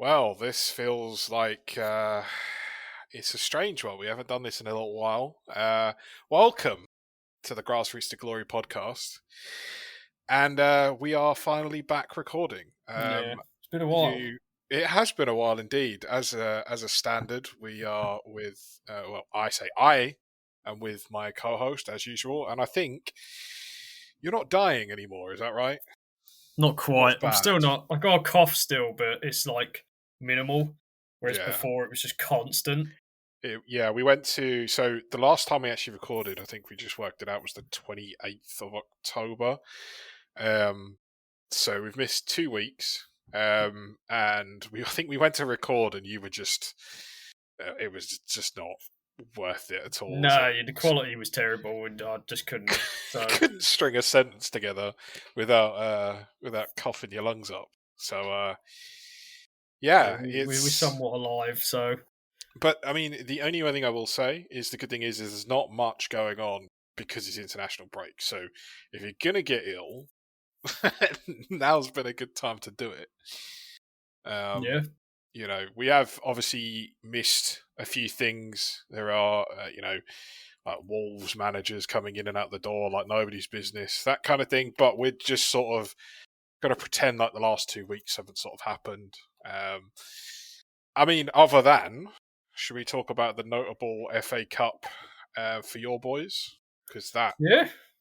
Well, this feels like it's a strange one. We haven't done this in a little while. Welcome to the Grassroots to Glory podcast. And we are finally back recording. Yeah, it's been a while. It has been a while indeed. As a standard, we are with, I am with my co-host as usual. And I think you're not dying anymore, is that right? Not Not as quite. I'm bad. still not. I got a cough still, but it's like minimal. Whereas Yeah. before it was just constant. We went to, so the last time we actually recorded, I think we just worked it out, was the 28th of October. So we've missed 2 weeks. And I think we went to record and you were just, it was just not worth it at all. No, the quality was terrible and I just couldn't. So couldn't string a sentence together without coughing your lungs up. So, we were somewhat alive, so. But I mean, the only thing I will say is the good thing is there's not much going on because it's international break. So if you're gonna get ill, now's been a good time to do it. Yeah. You know, we have obviously missed a few things. There are, like Wolves managers coming in and out the door like nobody's business, that kind of thing. But we're just sort of gonna pretend like the last 2 weeks haven't sort of happened. I mean, other than. Should we talk about the notable FA Cup for your boys? Because that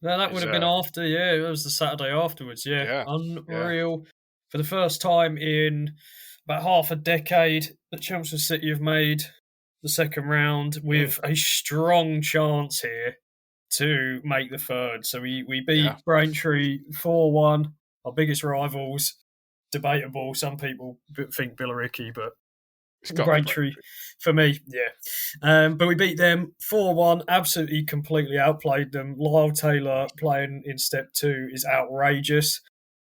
That would have been after. Yeah, it was the Saturday afterwards. Yeah, unreal. For the first time in about half a decade, the Chelmsford City have made the second round with a strong chance here to make the third. So we beat Braintree 4-1, our biggest rivals. Debatable. Some people think Billericay, but Braintree for me, yeah. But we beat them 4-1, absolutely completely outplayed them. Lyle Taylor playing in step 2 is outrageous.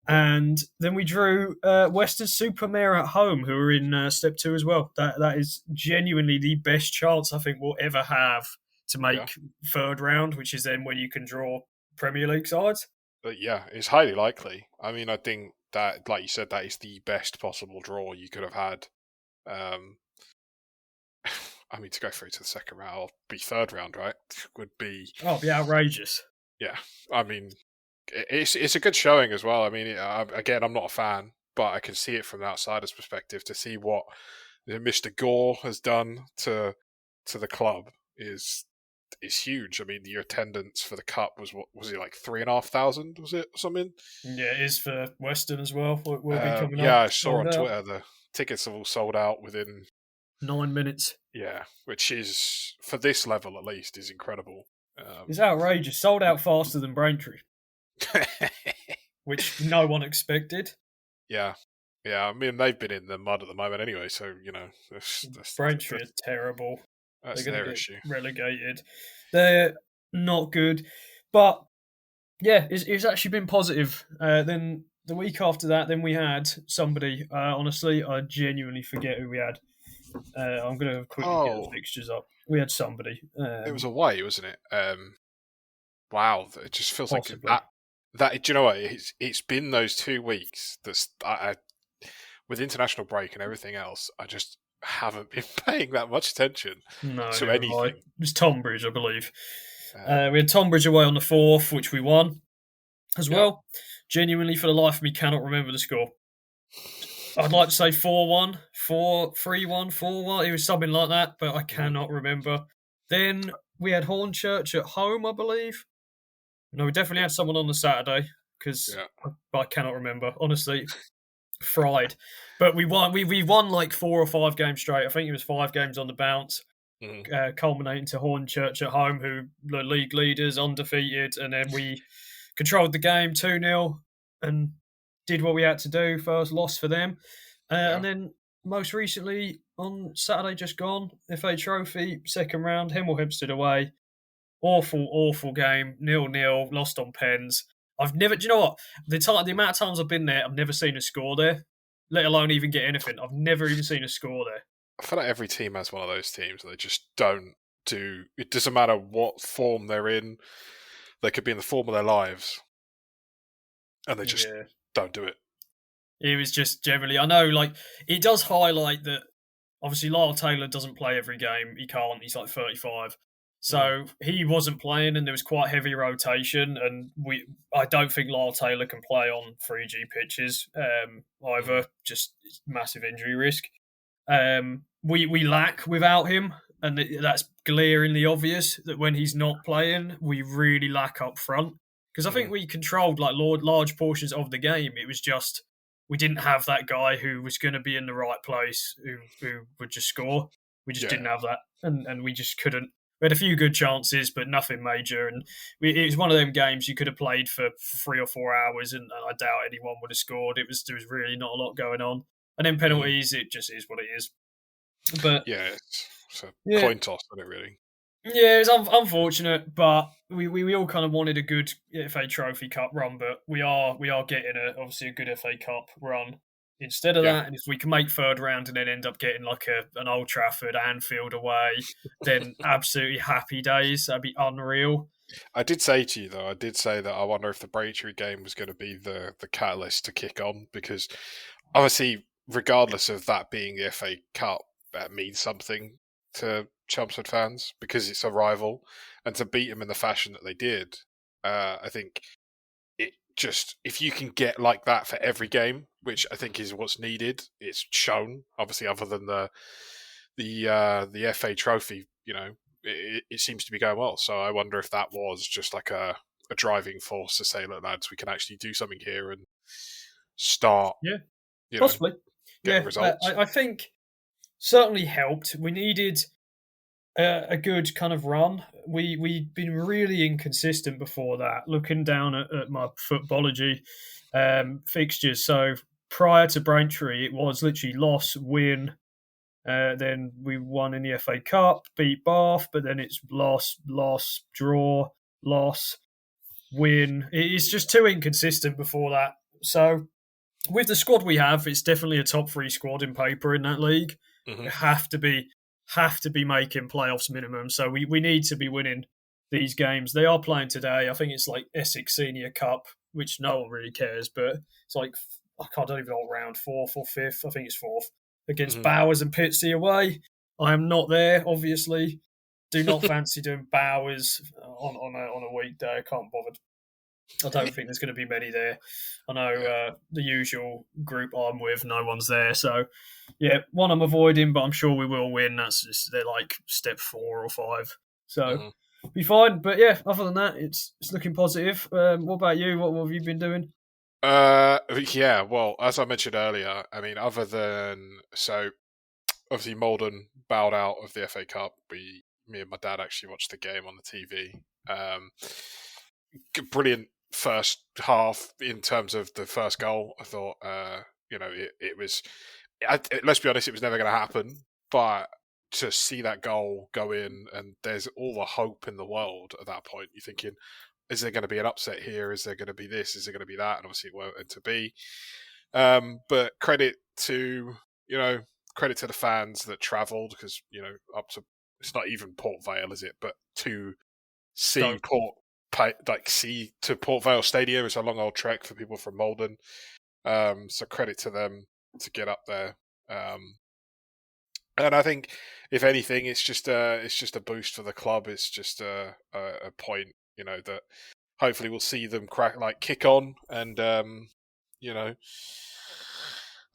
And then we drew Western Supermare at home, who are in step 2 as well. That is genuinely the best chance I think we'll ever have to make third round, which is then when you can draw Premier League sides. But yeah, it's highly likely. I mean, I think that, like you said, that is the best possible draw you could have had. I mean, to go through to the second round, or be third round, right? Would be it'd be outrageous. Yeah, I mean, it's a good showing as well. I mean, again, I'm not a fan, but I can see it from the outsider's perspective. To see what Mr. Gore has done to the club is huge. I mean, your attendance for the cup was it like 3,500? Was it something? Yeah, it is for Western as well. We'll be coming up. Yeah, I saw on Twitter the tickets have all sold out within 9 minutes. Yeah, which is, for this level at least, is incredible. It's outrageous. Sold out faster than Braintree, which no one expected. Yeah. I mean, they've been in the mud at the moment anyway, so, Braintree are terrible. That's They're their get issue. Relegated. They're not good. But, yeah, it's actually been positive. Then the week after that, then we had somebody, honestly, I genuinely forget who we had. I'm going to quickly get the fixtures up. We had somebody. It was away, wasn't it? Wow, it just feels possibly. like that. Do you know what? It's been those 2 weeks that with international break and everything else, I just haven't been paying that much attention to anything. It was Tonbridge, I believe. We had Tonbridge away on the 4th, which we won as well. Genuinely, for the life of me, cannot remember the score. I'd like to say 4-1, 3-1, 4-1. It was something like that, but I cannot remember. Then we had Hornchurch at home, I believe. No, we definitely had someone on the Saturday because I cannot remember. Honestly, fried. But we won. We won like 4 or 5 games straight. I think it was 5 games on the bounce, culminating to Hornchurch at home, who the league leaders, undefeated, and then we controlled the game 2-0 and did what we had to do. First loss for them. And then most recently, on Saturday just gone, FA Trophy, second round, Hemel Hempstead away. Awful game. 0-0, lost on pens. I've never, do you know what? The amount of times I've been there, I've never seen a score there, let alone even get anything. I've never even seen a score there. I feel like every team has one of those teams that they just don't do. It doesn't matter what form they're in. They could be in the form of their lives. And they just don't do it. It was just generally, I know, like, it does highlight that obviously Lyle Taylor doesn't play every game. He can't. He's like 35. Mm, So he wasn't playing, and there was quite heavy rotation. And I don't think Lyle Taylor can play on 3G pitches mm, either. Just massive injury risk. We lack without him, and that's glaringly obvious that when he's not playing, we really lack up front. Because I think mm. we controlled like large portions of the game. It was just we didn't have that guy who was going to be in the right place who would just score. We just Yeah, didn't have that, and we just couldn't. We had a few good chances, but nothing major. And it was one of them games you could have played for 3 or 4 hours, and I doubt anyone would have scored. There was really not a lot going on. And then mm. penalties, it just is what it is. But Yeah. It's a yeah, coin toss, isn't it? Really. yeah, it's unfortunate, but we all kind of wanted a good FA Trophy Cup run, but we are getting obviously a good FA Cup run instead of Yeah. that. And if we can make third round and then end up getting like an Old Trafford, Anfield away, then absolutely happy days. That'd be unreal. I did say to you though, I did say that I wonder if the Braintree game was going to be the catalyst to kick on, because obviously, regardless of that being the FA Cup, that means something to Chelmsford fans because it's a rival, and to beat them in the fashion that they did, I think it just, if you can get like that for every game, which I think is what's needed, it's shown. Obviously, other than the FA Trophy, it seems to be going well. So I wonder if that was just like a driving force to say, look, lads, we can actually do something here and start, Yeah, you know, possibly. getting Yeah, results. I think certainly helped. We needed a good kind of run. We'd been really inconsistent before that. Looking down at my footballogy fixtures, so prior to Braintree, it was literally loss, win. Then we won in the FA Cup, beat Bath, but then it's loss, draw, loss, win. It's just too inconsistent before that. So with the squad we have, it's definitely a top three squad in paper in that league. Hmm. We have to be making playoffs minimum. So we need to be winning these games. They are playing today. I think it's like Essex Senior Cup, which no one really cares, but it's like I don't even know what round, fourth or fifth. I think it's fourth against Hmm. Bowers and Pitsy away. I am not there, obviously. Do not fancy doing Bowers on a weekday. I can't bother. I don't think there's going to be many there. I know Yeah. the usual group I'm with, no one's there. So, yeah, one I'm avoiding, but I'm sure we will win. They're like step 4 or 5. So, Hmm. be fine. But yeah, other than that, it's looking positive. What about you? What have you been doing? Yeah, well, as I mentioned earlier, I mean, other than, so obviously Malden bowed out of the FA Cup. Me and my dad actually watched the game on the TV. Brilliant first half in terms of the first goal. I thought, it was. Let's be honest, it was never going to happen. But to see that goal go in, and there's all the hope in the world at that point. You're thinking, is there going to be an upset here? Is there going to be this? Is there going to be that? And obviously, it weren't to be. But you know, credit to the fans that travelled, because up to, it's not even Port Vale, is it? But to see Stoke. see to Port Vale Stadium, it's a long old trek for people from Malden. So credit to them to get up there. And I think, if anything, it's just a boost for the club. It's just a point, that hopefully we'll see them kick on, and you know,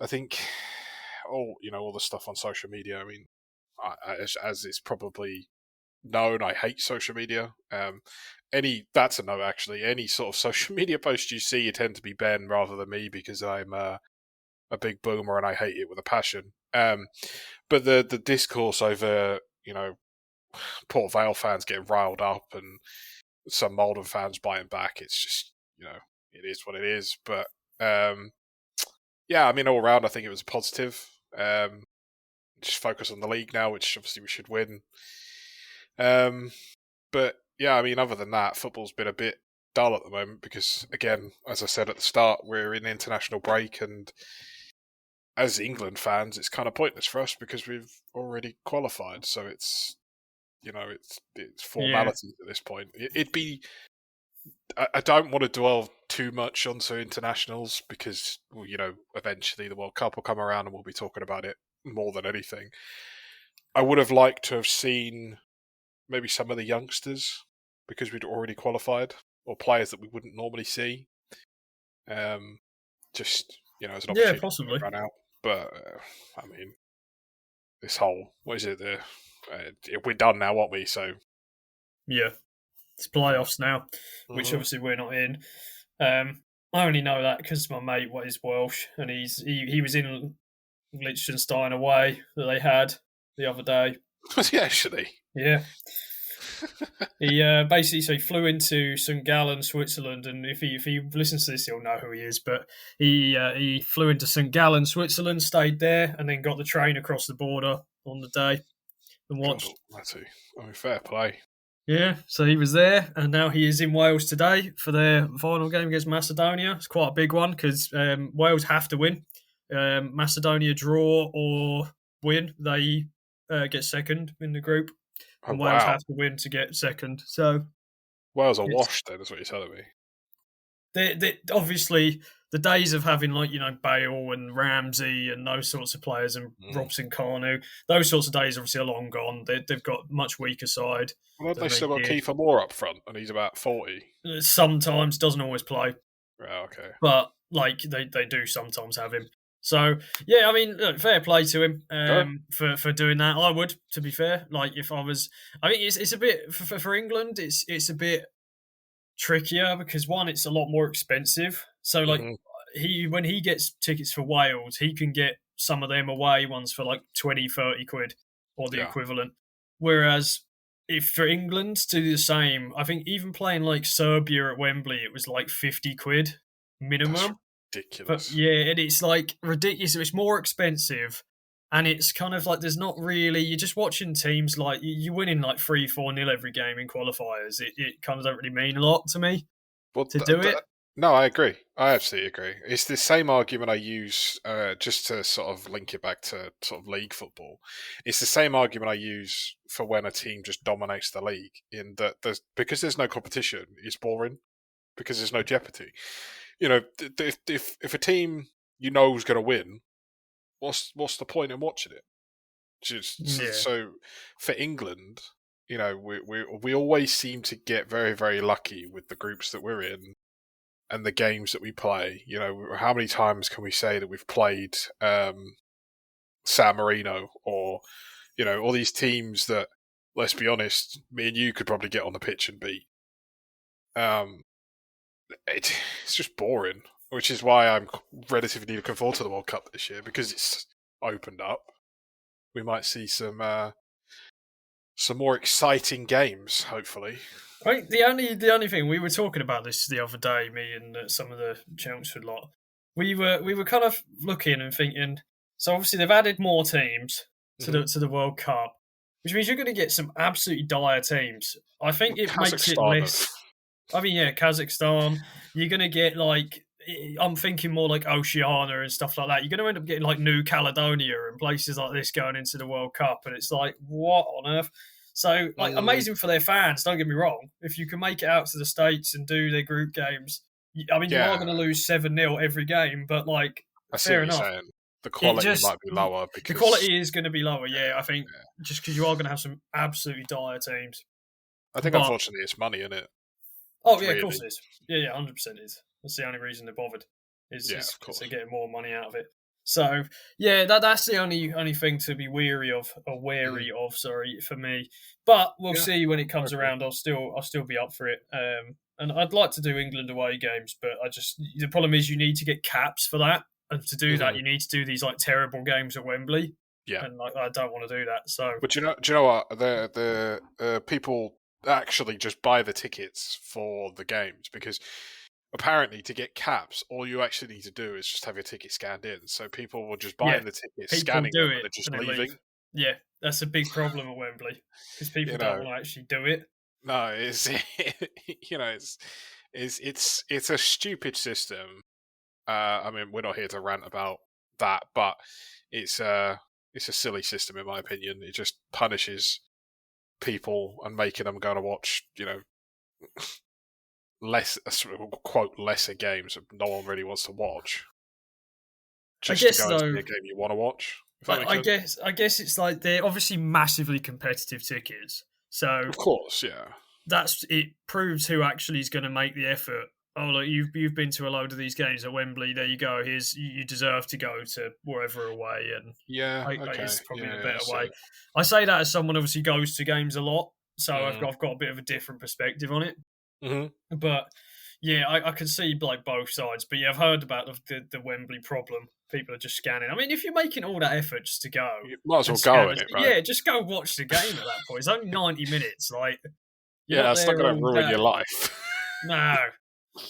I think all the stuff on social media. I mean, as it's probably known, I hate social media. That's a no, actually. Any sort of social media post you see, you tend to be Ben rather than me, because I'm a big boomer and I hate it with a passion. But the discourse over Port Vale fans getting riled up and some Malden fans biting back, it's just it is what it is. But yeah, I mean, all around, I think it was a positive. Just focus on the league now, which obviously we should win. But yeah, I mean, other than that, football's been a bit dull at the moment because, again, as I said at the start, we're in international break, and as England fans, it's kind of pointless for us because we've already qualified. So it's Yeah, formalities at this point. It'd be I don't want to dwell too much onto internationals because, well, eventually the World Cup will come around and we'll be talking about it more than anything. I would have liked to have seen maybe some of the youngsters because we'd already qualified, or players that we wouldn't normally see. Just as an Yeah, opportunity to possibly. run out. But I mean, this whole what is it? We're done now, aren't we? So Yeah, it's playoffs now, which Mhm. obviously we're not in. I only know that because my mate is Welsh, and he was in Liechtenstein away that they had the other day. Was he actually? Yeah, he basically so he flew into St Gallen, Switzerland, and if he listens to this, he'll know who he is. But he flew into St Gallen, Switzerland, stayed there, and then got the train across the border on the day and God watched. almighty. I mean, fair play. Yeah, so he was there, and now he is in Wales today for their final game against Macedonia. It's quite a big one because Wales have to win. Macedonia draw or win, they get second in the group, Oh, and Wales wow. have to win to get second. So Wales are it's washed then, is what you're telling me. they obviously the days of having Bale and Ramsey and those sorts of players and Mm. Robson Carnu, those sorts of days obviously are long gone. They've got much weaker side Well, than they they still got did. Kiefer Moore up front, and he's about 40. Sometimes doesn't always play, Right, okay. but they do sometimes have him. So yeah, I mean, look, fair play to him Yeah. for doing that. I would, to be fair, like if I was, I think it's a bit for England, it's a bit trickier because one, it's a lot more expensive. So like hmm he when he gets tickets for Wales, he can get some of them away ones for like 20-30 quid or the Yeah. equivalent. Whereas if for England to do the same, I think even playing like Serbia at Wembley, it was like 50 quid That's minimum. But ridiculous. yeah, and it's like ridiculous. It's more expensive, and it's kind of like there's not really. You're just watching teams like you're winning like 3-4-0 every game in qualifiers. It kind of don't really mean a lot to me Well, to do it. no, I agree. I absolutely agree. It's the same argument I use just to sort of link it back to sort of league football. It's the same argument I use for when a team just dominates the league. In that, because there's no competition, it's boring because there's no jeopardy. If a team is going to win, what's the point in watching it? Just Yeah, so for England, we always seem to get very very lucky with the groups that we're in and the games that we play. How many times can we say that we've played San Marino or all these teams that, let's be honest, me and you could probably get on the pitch and beat. Um, it's just boring, which is why I'm relatively looking forward to the World Cup this year because it's opened up. We might see some more exciting games, hopefully. I think the only thing we were talking about this the other day, me and some of the Chelmsford lot, we were kind of looking and thinking. So obviously they've added more teams to Mm-hmm. the World Cup, which means you're going to get some absolutely dire teams. I think it makes it Kazakhstan have. less. I mean, yeah, Kazakhstan. You're going to get like I'm thinking more like Oceania and stuff like that. You're going to end up getting like New Caledonia and places like this going into the World Cup, and it's like what on earth? So, like, Mm, amazing for their fans. Don't get me wrong. If you can make it out to the states and do their group games, I mean, you are yeah, going to lose 7-0 every game, but like, I see what fair you're enough. saying. The It quality just might be lower the because quality is going to be lower. Yeah, I think yeah. just because you are going to have some absolutely dire teams. I think But unfortunately it's money in it. oh yeah, of course Really, it is. Yeah, 100% is. That's the only reason they're bothered. yeah, Is of because they're course. getting more money out of it. So yeah, that's the only thing to be weary of, or Mm. wary of. Sorry for me, but we'll Yeah, see when it I comes agree. around. I'll still be up for it. And I'd like to do England away games, but the problem is you need to get caps for that, and to do that hmm you need to do these like terrible games at Wembley, Yeah, and like I don't want to do that. So but do you know what? The people actually just buy the tickets for the games because apparently to get caps, all you actually need to do is just have your ticket scanned in. So people were just yeah, buying the tickets, people scanning do them, and it they're just and then leave. leaving. Yeah, that's a big problem at Wembley because people You don't know, want to actually do it. no, it's it's a stupid system. I mean, we're not here to rant about that, but it's it's a silly system in my opinion. It just punishes people and making them go to watch, less, quote, lesser games that no one really wants to watch, I just to guess go and see though, a game you want to watch. If that makes sense. I guess it's like they're obviously massively competitive tickets, so Of course, yeah. that's it. Proves who actually is going to make the effort. Oh, look, you've been to a load of these games at Wembley. There you go. Here's you deserve to go to wherever away, and Yeah, I okay. it's probably the Yeah, better so, way. I say that as someone obviously goes to games a lot, so mm, I've got a bit of a different perspective on it. hmm But yeah, I can see like both sides. But yeah, I've heard about the Wembley problem. People are just scanning. I mean, if you're making all that effort just to go you might as and well go scan, in it, right? yeah, just go watch the game at that point. It's only 90 minutes. Like you're Yeah, not it's not there going to all ruin day. your life. No.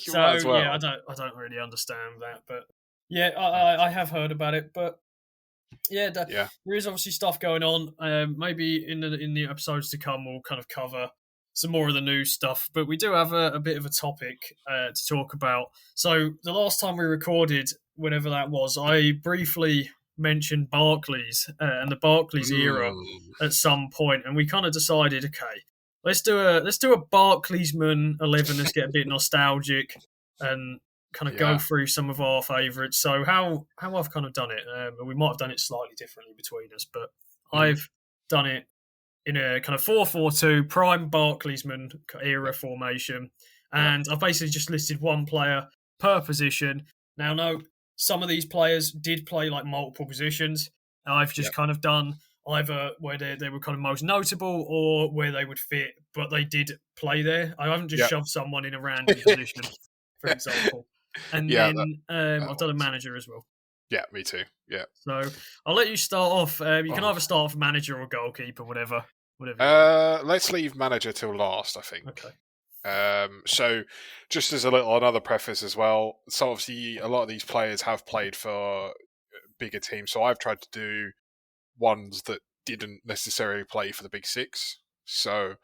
You might as So yeah, well. I don't really understand that, but yeah, Mm, I have heard about it, but yeah, yeah, there is obviously stuff going on. Maybe in the episodes to come, we'll kind of cover some more of the news stuff. But we do have a bit of a topic to talk about. So the last time we recorded, whenever that was, I briefly mentioned Barclays and the Barclays era mm, at some point, and we kind of decided, okay, let's do a Barclaysman 11. Let's get a bit nostalgic and kind of go yeah, through some of our favourites. So how I've kind of done it, and we might have done it slightly differently between us, but hmm I've done it in a kind of 4-4-2 prime Barclaysman yeah, era formation, yeah, and I've basically just listed one player per position. Now, no, some of these players did play like multiple positions. I've yeah, just kind of done either where they were kind of most notable or where they would fit, but they did play there. I haven't just yeah. shoved someone in a random position, for example. And Yeah, then that I've done a works. manager as well. Yeah, me too. Yeah. So I'll let you start off. You can Oh. either start off manager or goalkeeper, whatever you like. Let's leave manager till last, I think. Okay. So just as another preface as well. So obviously a lot of these players have played for bigger teams. So I've tried to do ones that didn't necessarily play for the big six. So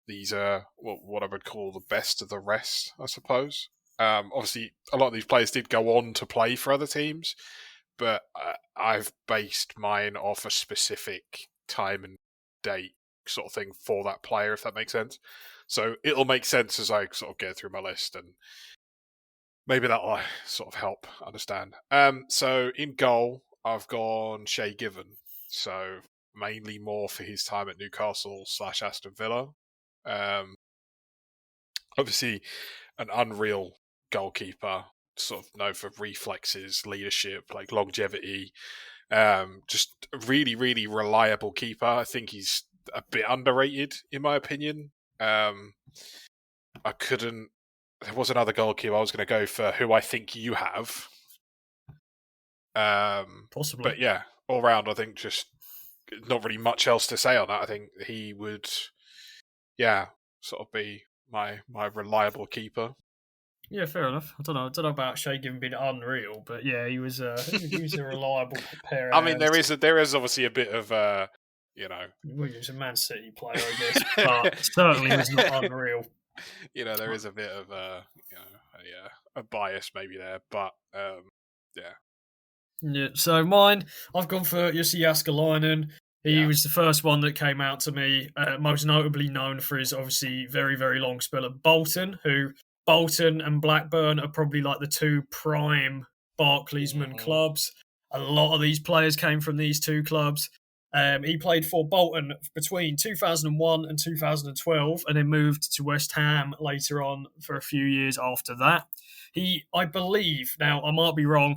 these are what I would call the best of the rest, I suppose. Obviously, a lot of these players did go on to play for other teams, but I've based mine off a specific time and date sort of thing for that player, if that makes sense. So it'll make sense as I sort of go through my list, and maybe that'll sort of help understand. So in goal, I've gone Shay Given. So mainly more for his time at Newcastle / Aston Villa. Um, Obviously, an unreal goalkeeper, sort of known for reflexes, leadership, like longevity. Just a really, really reliable keeper. I think he's a bit underrated, in my opinion. I couldn't. There was another goalkeeper I was going to go for, who I think you have. Possibly. But yeah, all round, I think just not really much else to say on that. I think he would, yeah, sort of be my reliable keeper. Yeah, fair enough. I don't know about Shay Given being unreal, but yeah, he was a reliable pair of I mean, hands. there is obviously a bit of you know, Well, he was a Man City player, I guess, but certainly was not unreal. there is a bit of a bias maybe there, but yeah, Yeah, so mine, I've gone for Jussi Jaskalainen. He yeah, was the first one that came out to me, most notably known for his obviously very, very long spell at Bolton, who Bolton and Blackburn are probably like the two prime Barclaysman hmm clubs. A lot of these players came from these two clubs. He played for Bolton between 2001 and 2012 and then moved to West Ham later on for a few years after that. I believe, now I might be wrong,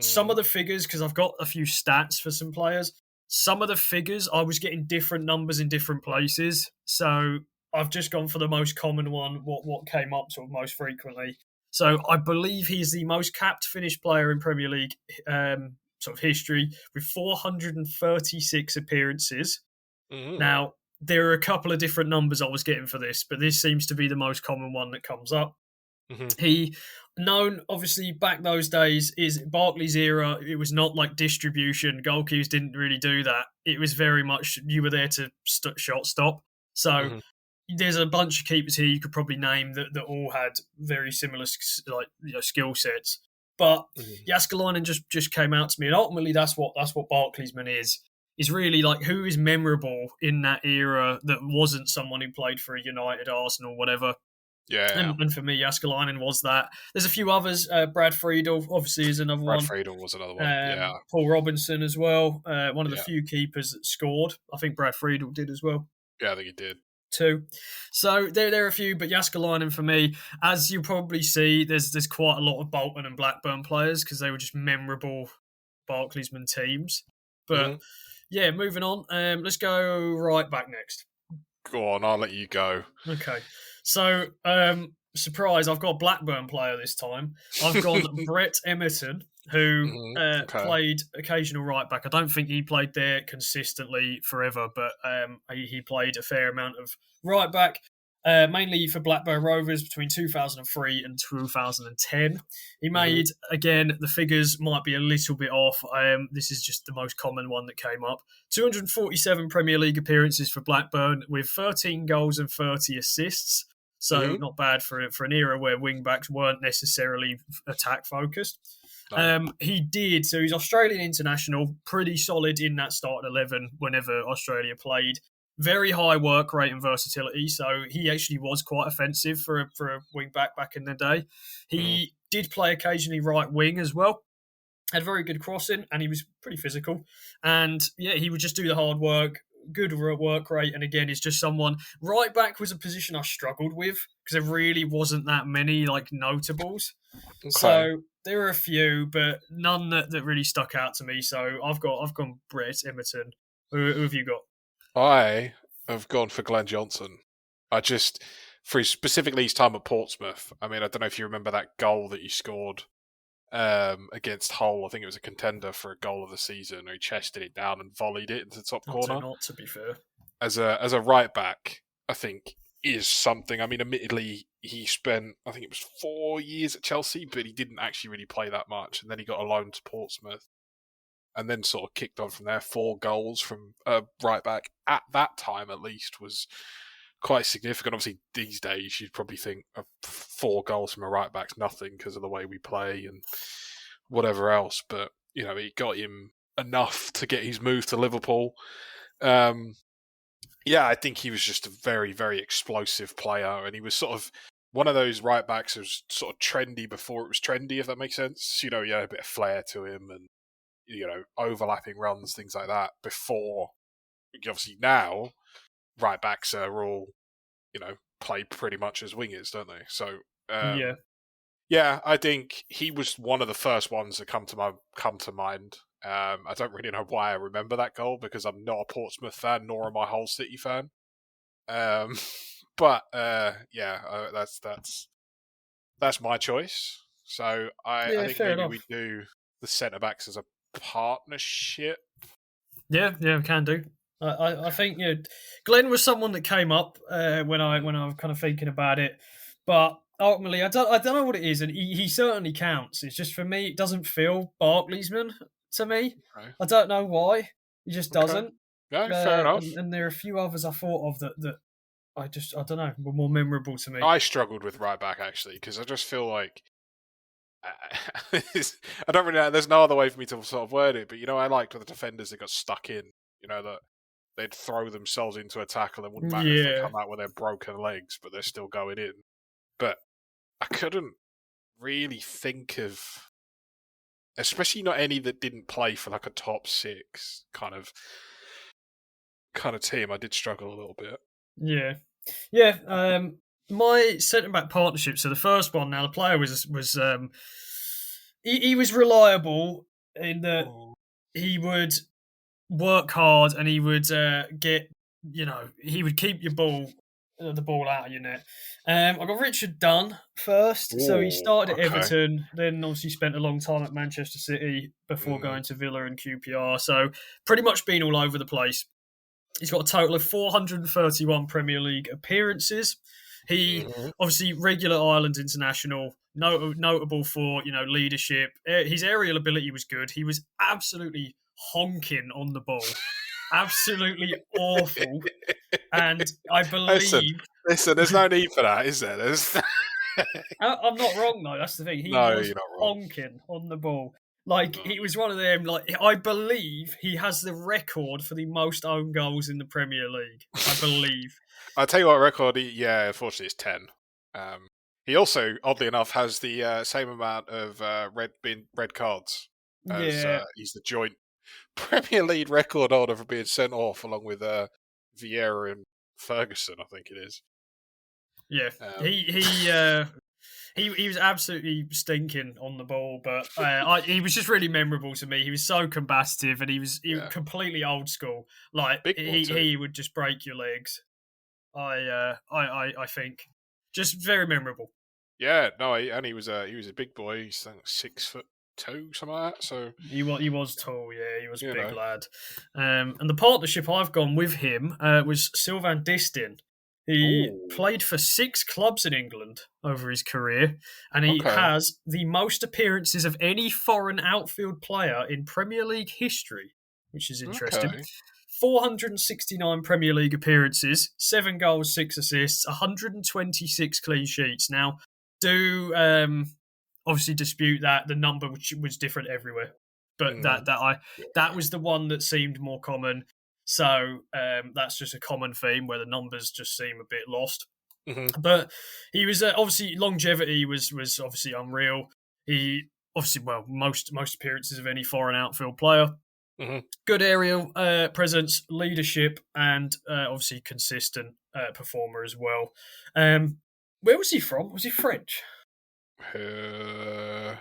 some hmm of the figures, because I've got a few stats for some players, some of the figures I was getting different numbers in different places. So I've just gone for the most common one, what came up sort of most frequently. So I believe he's the most capped Finnish player in Premier League sort of history with 436 appearances. hmm Now, there are a couple of different numbers I was getting for this, but this seems to be the most common one that comes up. hmm He known obviously back those days is Barclays era. It was not like distribution. Goalkeepers didn't really do that. It was very much you were there to shot stop. So hmm there's a bunch of keepers here you could probably name that all had very similar skill sets. But hmm Jaskalainen just came out to me, and ultimately that's what Barclaysman is. Is really like who is memorable in that era that wasn't someone who played for a United, Arsenal, whatever. Yeah. And for me, Jaskalainen was that. There's a few others. Brad Friedel, obviously, is another Brad one. Friedel was another one. Yeah. Paul Robinson as well. One of the Yeah. few keepers that scored. I think Brad Friedel did as well. Yeah, I think he did. Too. So there are a few, but Jaskalainen for me, as you probably see, there's quite a lot of Bolton and Blackburn players because they were just memorable Barclaysmen teams. But yeah, moving on. Let's go right back next. Go on, I'll let you go. Okay. So, surprise, I've got a Blackburn player this time. I've gone Brett Emerton, who played occasional right back. I don't think he played there consistently forever, but he played a fair amount of right back. Mainly for Blackburn Rovers between 2003 and 2010. He made, again, the figures might be a little bit off. This is just the most common one that came up. 247 Premier League appearances for Blackburn with 13 goals and 30 assists. So not bad for an era where wing-backs weren't necessarily attack-focused. No. He did. So he's Australian international, pretty solid in that starting 11 whenever Australia played. Very high work rate and versatility, so he actually was quite offensive for a wing back in the day. He did play occasionally right wing as well. Had very good crossing, and he was pretty physical. And yeah, he would just do the hard work, good work rate. And again, it's just someone. Right back was a position I struggled with because there really wasn't that many like notables. Okay. So there are a few, but none that really stuck out to me. So I've gone Brett Emerton. Who have you got? I have gone for Glenn Johnson. For specifically his time at Portsmouth. I mean, I don't know if you remember that goal that he scored against Hull. I think it was a contender for a goal of the season. Where he chested it down and volleyed it into the top corner. Not to be fair, as a right back, I think is something. I mean, admittedly, he spent I think it was 4 years at Chelsea, but he didn't actually really play that much, and then he got a loan to Portsmouth. And then sort of kicked on from there. 4 goals from right back at that time, at least, was quite significant. Obviously, these days you'd probably think 4 goals from a right back's nothing because of the way we play and whatever else. But you know, it got him enough to get his move to Liverpool. Yeah, I think he was just a very, very explosive player, and he was sort of one of those right backs who was sort of trendy before it was trendy, if that makes sense. You know, he had a bit of flair to him and, you know, overlapping runs, things like that, before. Obviously now, right backs are all, you know, play pretty much as wingers, don't they? So, yeah, I think he was one of the first ones that come to mind. I don't really know why I remember that goal, because I'm not a Portsmouth fan, nor am I a Hull City fan. But that's my choice. So I think maybe we do the centre backs as a partnership. Yeah, we can do. I think Glenn was someone that came up when I was kind of thinking about it, but ultimately I don't know what it is, and he certainly counts. It's just for me, it doesn't feel Barclaysman to me. Okay. I don't know why. It just doesn't. Yeah, fair enough. And there are a few others I thought of that I don't know, were more memorable to me. I struggled with right back actually, because I just feel like I don't really know. There's no other way for me to sort of word it, but I liked the defenders that got stuck in. That they'd throw themselves into a tackle and wouldn't matter if they come out with their broken legs, but they're still going in. But I couldn't really think of, especially not any that didn't play for like a top 6 kind of team. I did struggle a little bit. Yeah. My centre back partnership. So the first one. Now the player was he was reliable in that he would work hard and he would get he would keep the ball out of your net. I got Richard Dunn first. Ooh, so he started at Everton, then obviously spent a long time at Manchester City before going to Villa and QPR. So pretty much been all over the place. He's got a total of 431 Premier League appearances. He obviously regular Ireland international, notable for leadership. His aerial ability was good. He was absolutely honking on the ball, absolutely awful. And I believe. Listen, there's no need for that, is there? I'm not wrong though. That's the thing. He was honking on the ball. He was one of them. I believe he has the record for the most own goals in the Premier League. I believe. I'll tell you what record. Unfortunately, it's 10. He also, oddly enough, has the same amount of red cards as Yeah, he's the joint Premier League record holder for being sent off, along with Vieira and Ferguson, I think it is. yeah. Um, He was absolutely stinking on the ball, but he was just really memorable to me. He was so combative, and he was yeah, completely old school. Like big boy too. he would just break your legs. I think just very memorable. Yeah, no, and he was a big boy. He's 6'2", something like that. So He was tall, yeah, he was a you big know, lad. And the partnership I've gone with him was Sylvain Distin. He ooh, played for 6 clubs in England over his career, and he okay, has the most appearances of any foreign outfield player in Premier League history, which is interesting. okay, 469 Premier League appearances, 7 goals, 6 assists, 126 clean sheets. Now, do obviously dispute that the number was different everywhere, but mm, that was the one that seemed more common. So that's just a common theme where the numbers just seem a bit lost. hmm But he was obviously longevity was obviously unreal. He obviously most appearances of any foreign outfield player. hmm Good aerial presence, leadership, and obviously consistent performer as well. Where was he from? Was he French? Uh,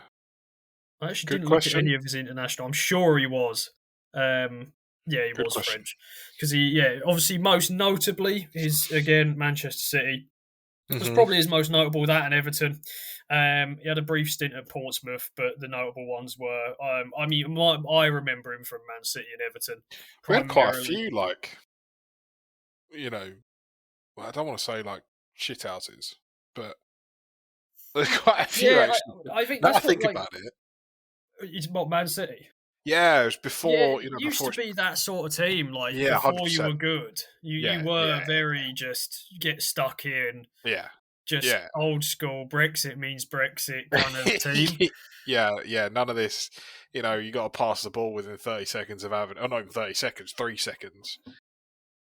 I actually good didn't look at question. any of his international. I'm sure he was. Yeah, he Good was question. French because obviously most notably is again Manchester City was hmm probably his most notable. That and Everton. He had a brief stint at Portsmouth, but the notable ones were. I remember him from Man City and Everton We had quite a primarily. few, like, you know, well, I don't want to say like shit houses, but there's quite a few Yeah, actually. I think Now I that's what think like about it, it's about Man City. yeah, it was Yeah, before, it used before to it's, be that sort of team. Like yeah, hundred before you were percent, good, you yeah, were yeah, very just get stuck in, yeah, just yeah, old school. Brexit means Brexit kind of team. yeah, yeah. None of this, you got to pass the ball within 30 seconds of having, oh, not even 30 seconds, 3 seconds.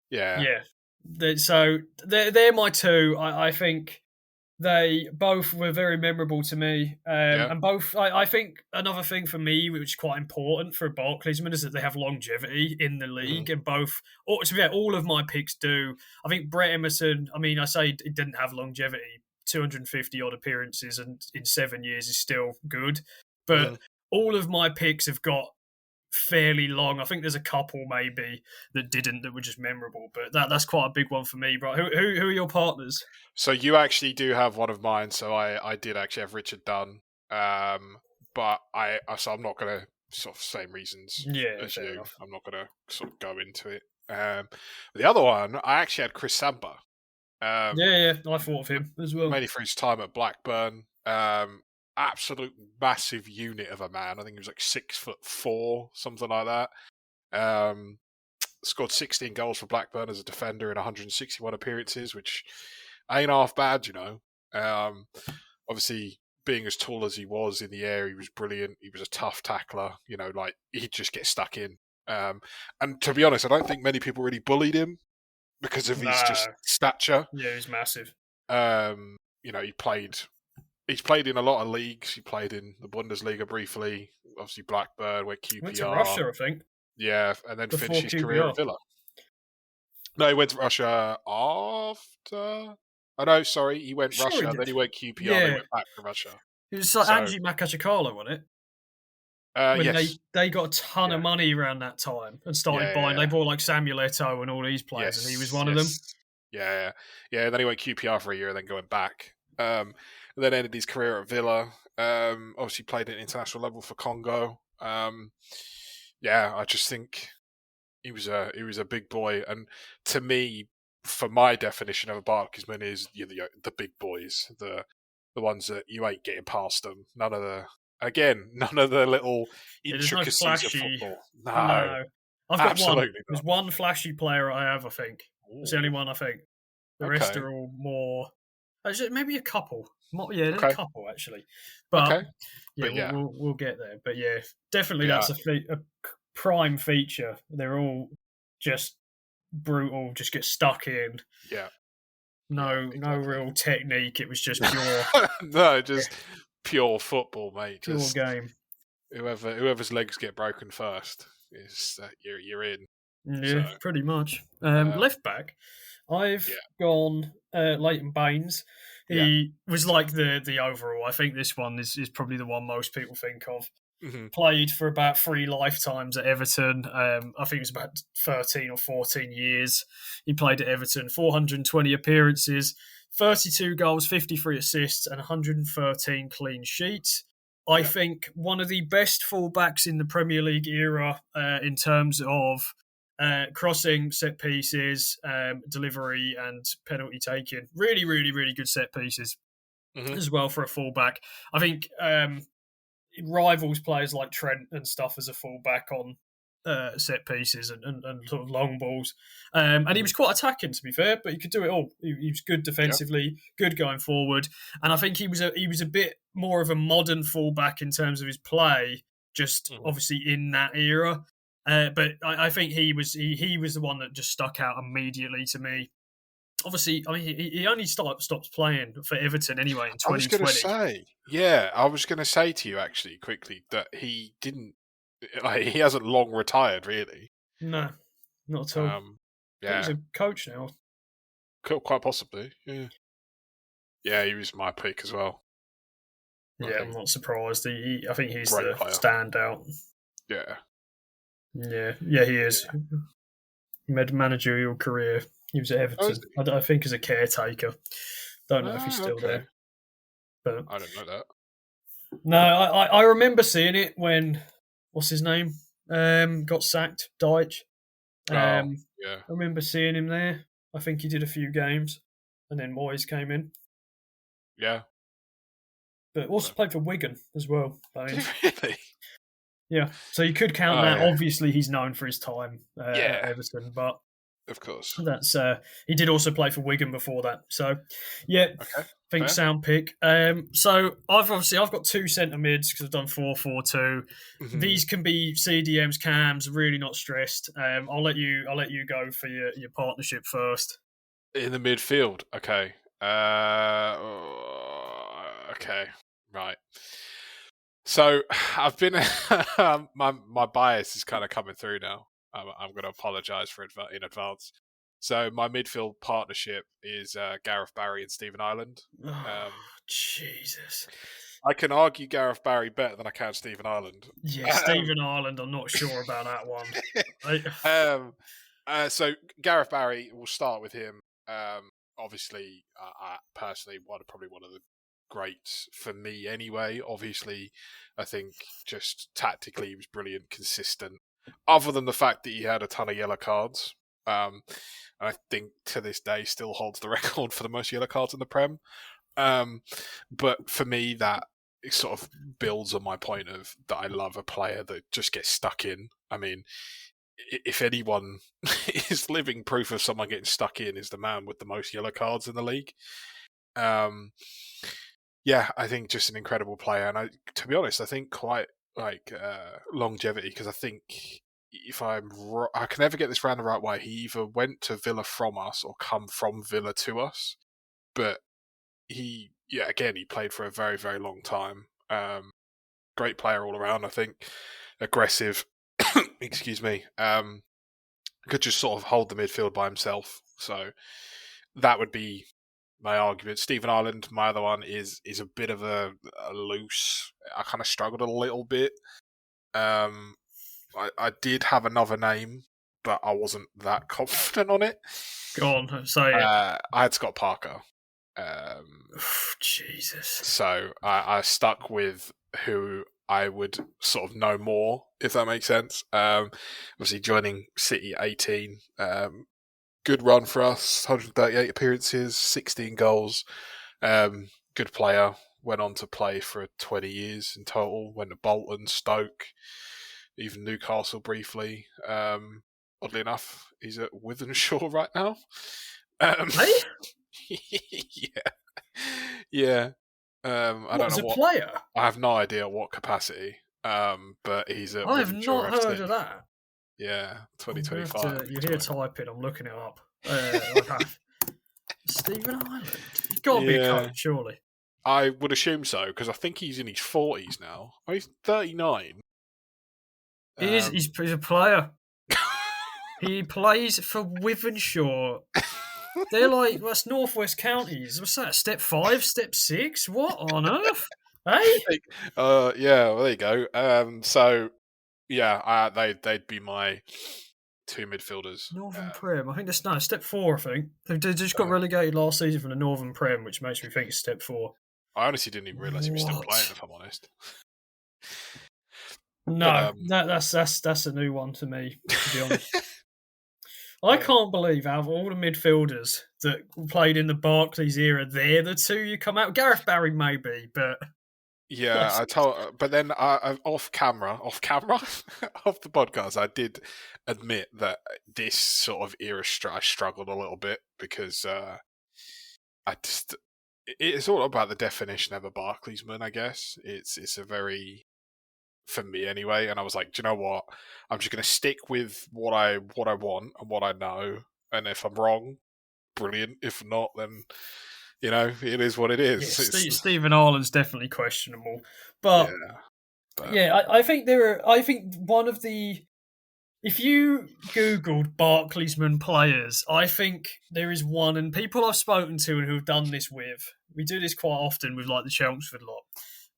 Yeah, Yeah, so they're my two. I think they both were very memorable to me, yeah, and both. I think another thing for me, which is quite important for Barclaysmen, is that they have longevity in the hmm league, and both. To be fair, all of my picks do. I think Brett Emerson. I mean, I say it didn't have longevity. 250 odd appearances and in 7 years is still good, hmm but all of my picks have got fairly long. I think there's a couple maybe that didn't that were just memorable, but that's quite a big one for me, bro. Who are your partners? So you actually do have one of mine. So I did actually have Richard Dunn, but so I'm not gonna sort of same reasons Yeah, as fair you. enough. I'm not gonna sort of go into it. The other one, I actually had Chris Samba. Um, Yeah, I thought of him as well. mainly for his time at Blackburn. Absolute massive unit of a man. I think he was like 6'4", something like that. Scored 16 goals for Blackburn as a defender in 161 appearances, which ain't half bad, Obviously, being as tall as he was in the air, he was brilliant. He was a tough tackler. Like he'd just get stuck in. And to be honest, I don't think many people really bullied him because of his just No, stature. yeah, he's massive. He played. He's played in a lot of leagues. He played in the Bundesliga briefly. Obviously, Blackburn, went Went to QPR. Russia, I think, Yeah, and then finished before his career QPR. at Villa. No, he went to Russia after. Oh no, sorry, he went Sure, he Russia, did. then he went QPR, then he Yeah, went back to Russia. it was like So, Angie Makachikalo, wasn't it? When yes, they got a ton of yeah, money around that time and started yeah, yeah, buying. They yeah. bought like Samuel Eto'o and all these players, and he was Yes, one of them. yes, yeah, yeah, yeah. Then he went QPR for a year, and then going back. Then ended his career at Villa. Obviously played at international level for Congo. Yeah, I just think he was a big boy, and to me, for my definition of a Barclaysman is the big boys, the ones that you ain't getting past them. None of the little Yeah, there's no intricacies of flarshy. football. No, No, I've got one. absolutely There's not. one flashy player I have. I think it's the only Ooh, one. I think the rest okay, are all more. Actually, maybe a couple. Yeah, there's a okay, couple actually, but okay. yeah, But yeah, we'll get there. But yeah, definitely yeah, that's a prime feature. They're all just brutal. Just get stuck in. yeah. No exactly. real technique. It was just pure No, just pure football, mate. pure Just game. whoever's legs get broken first is you're in. So Yeah, pretty much. um, Left back, I've yeah, gone Leighton Baines. yeah, He was like the overall. I think this one is probably the one most people think of. hmm Played for about 3 lifetimes at Everton. I think it was about 13 or 14 years. He played at Everton, 420 appearances, yeah, 32 goals, 53 assists, and 113 clean sheets. I yeah. think one of the best fullbacks in the Premier League era in terms of crossing, set pieces, delivery, and penalty taking. Really, really, really good set pieces hmm as well for a fullback. I think rivals players like Trent and stuff as a fullback on set pieces and sort of long balls. And he hmm was quite attacking, to be fair, but he could do it all. He was good Yeah. defensively, good going forward, and I think he was a bit more of a modern fullback in terms of his play, just hmm obviously in that era. But I think he was the one that just stuck out immediately to me. Obviously, I mean, he only stopped playing for Everton anyway in I was going to 2020. say, yeah, I was going to say to you actually quickly that he didn't, like, he hasn't long retired really. No, not at all. I Um, think he's yeah, a coach now. quite possibly. Yeah, yeah, he was my pick as well. I Yeah, I'm think not surprised. I think he's great the player. standout. Yeah, Yeah, he is. yeah. Managerial career. He was at Oh, is Everton. he? I think as a caretaker. Don't know if he's Ah, still okay. there. But I don't know that. no, I remember seeing it when what's his name got sacked. Deitch. Oh, I yeah, remember seeing him there. I think he did a few games, and then Moyes came in. yeah. But So also played for Wigan as well. did Baines. he really? Yeah, so you could count Oh, that. yeah, Obviously, he's known for his time at yeah. Everton, but Of course. that's he did also play for Wigan before that. So, yeah, Okay, I think fair. sound pick. So I've got 2 centre mids because I've done 4-4-2. hmm These can be CDMs, cams. Really not stressed. I'll let you go for your partnership first. In the midfield. Okay. Okay. Right. So I've been my bias is kind of coming through now. I'm going to apologise for in advance. So my midfield partnership is Gareth Barry and Stephen Ireland. Oh, Um, Jesus. I can argue Gareth Barry better than I can Stephen Ireland. Yeah, Stephen Ireland. I'm not sure about that one. I, So Gareth Barry, we'll start with him. Obviously, I personally probably one of the greats for me anyway. Obviously, I think just tactically he was brilliant, consistent. Other than the fact that he had a ton of yellow cards, I think to this day still holds the record for the most yellow cards in the Prem. But for me, that it sort of builds on my point of that I love a player that just gets stuck in. I mean, if anyone is living proof of someone getting stuck in, is the man with the most yellow cards in the league. Yeah, I think just an incredible player, and to be honest, I think quite like longevity because I think if I can never get this round the right way. He either went to Villa from us or come from Villa to us, but he played for a very very long time. Great player all around. I think aggressive. Excuse me. Could just sort of hold the midfield by himself. So that would be my argument. Stephen Ireland, my other one, is a bit of a loose. I kind of struggled a little bit. I did have another name, but I wasn't that confident on it. go on, say it. I had Scott Parker. Jesus. So I stuck with who I would sort of know more, if that makes sense. Obviously, joining City at 18. Good run for us, 138 appearances, 16 goals. Good player. Went on to play for 20 years in total. Went to Bolton, Stoke, even Newcastle briefly. Oddly enough, he's at Withenshaw right now. Hey? Yeah. Yeah. I don't As know a what. player? I have no idea what capacity. But he's at I have Withenshaw not heard FC. of that. Yeah, I'm gonna have 2025. to. You're here typing. I'm looking it up. I have. Stephen Ireland. He's got to be a Yeah, coach, surely. I would assume so because I think he's in his 40s now. Oh, he's 39. He's a player. He plays for Wythenshawe. They're like, that's Northwest Counties. What's that? Step 5, step 6? What on earth? Hey? Yeah, well, there you go. So yeah, they'd be my two midfielders. Northern Prem. I think that's step 4, I think. They just got relegated last season from the Northern Prem, which makes me think it's step 4. I honestly didn't even realise he was still playing, if I'm honest. No, that's a new one to me, to be honest. I can't believe out of all the midfielders that played in the Barclays era, they're the two you come out. Gareth Barry maybe, but yeah, but then off camera, off the podcast, I did admit that this sort of era I struggled a little bit because it's all about the definition of a Barclaysman, I guess. It's a very, for me anyway, and I was like, do you know what? I'm just going to stick with what I want and what I know, and if I'm wrong, brilliant. If not, then it is what it is. Yeah, Stephen Ireland's definitely questionable, but yeah, I think I think one of the. If you Googled Barclaysman players, I think there is one, and people I've spoken to and who have done this with, we do this quite often with like the Chelmsford lot,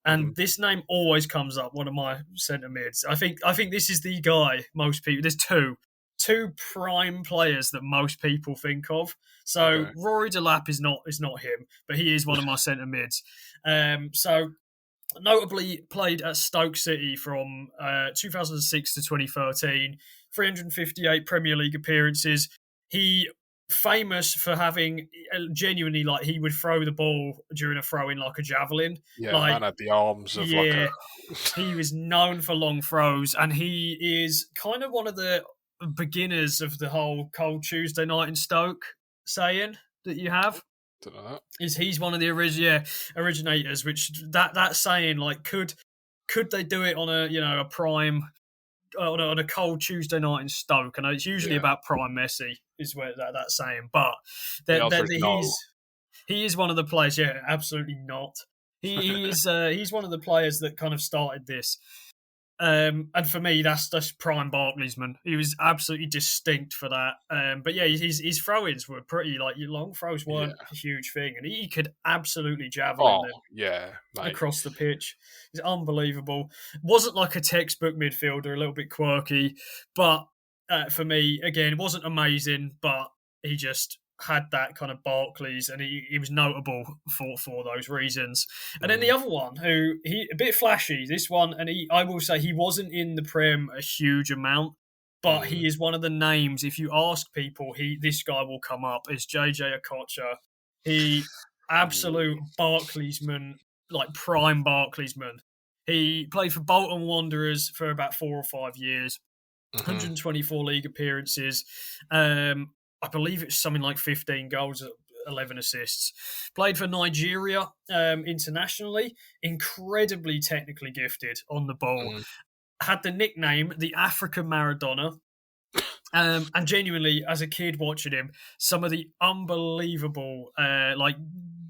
and this name always comes up. One of my centre mids. I think this is the guy most people. There's two prime players that most people think of. So Rory Delap is not him, but he is one of my centre mids. So notably played at Stoke City from 2006 to 2013, 358 Premier League appearances. He famous for having genuinely, like, he would throw the ball during a throw-in like a javelin. Yeah, like, man had the arms of like a... He was known for long throws, and he is kind of one of the beginners of the whole cold Tuesday night in Stoke saying that you have. Don't know that. He's one of the originators, which that saying, like, could they do it on a prime on a cold Tuesday night in Stoke? I know it's usually about prime Messi is where that saying, but he is one of the players. Yeah, absolutely not. He's one of the players that kind of started this. And for me, that's prime Barclaysman. He was absolutely distinct for that. But yeah, his throw-ins were pretty, like, your long throws weren't a huge thing, and he could absolutely javelin them across the pitch. It's unbelievable. Wasn't like a textbook midfielder, a little bit quirky, but for me, again, it wasn't amazing, but he just had that kind of Barclays, and he was notable for those reasons. And then the other one, who he a bit flashy, this one, and I will say he wasn't in the Prem a huge amount, but he is one of the names. If you ask people, this guy will come up. Is JJ Okocha. He absolute Barclaysman, like prime Barclaysman. He played for Bolton Wanderers for about 4 or 5 years. 124 league appearances. I believe it's something like 15 goals, 11 assists. Played for Nigeria internationally. Incredibly technically gifted on the ball. Had the nickname the African Maradona. And genuinely, as a kid watching him, some of the unbelievable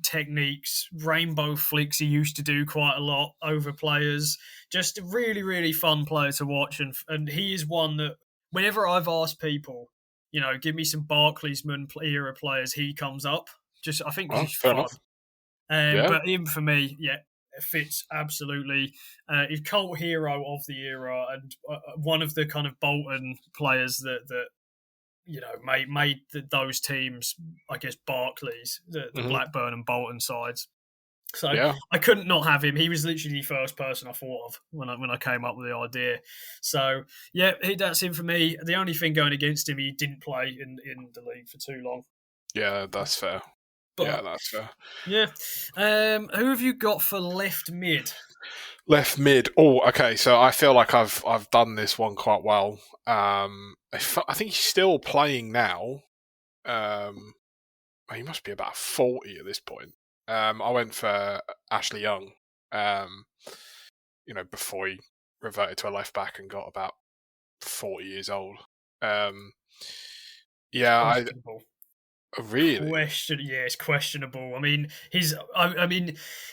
techniques, rainbow flicks he used to do quite a lot over players. Just a really, really fun player to watch. And he is one that whenever I've asked people, give me some Barclaysman era players, he comes up. I think he's fun. But him, for me, it fits absolutely. He's cult hero of the era, and one of the kind of Bolton players that made those teams, I guess, Barclays, the Blackburn and Bolton sides. So I couldn't not have him. He was literally the first person I thought of when I came up with the idea. So that's him for me. The only thing going against him, he didn't play in the league for too long. Yeah, that's fair. That's fair. Yeah. Who have you got for left mid? Left mid. Oh, okay. So I feel like I've done this one quite well. I think he's still playing now. He must be about 40 at this point. I went for Ashley Young, before he reverted to a left back and got about 40 years old. Really? It's questionable. I mean,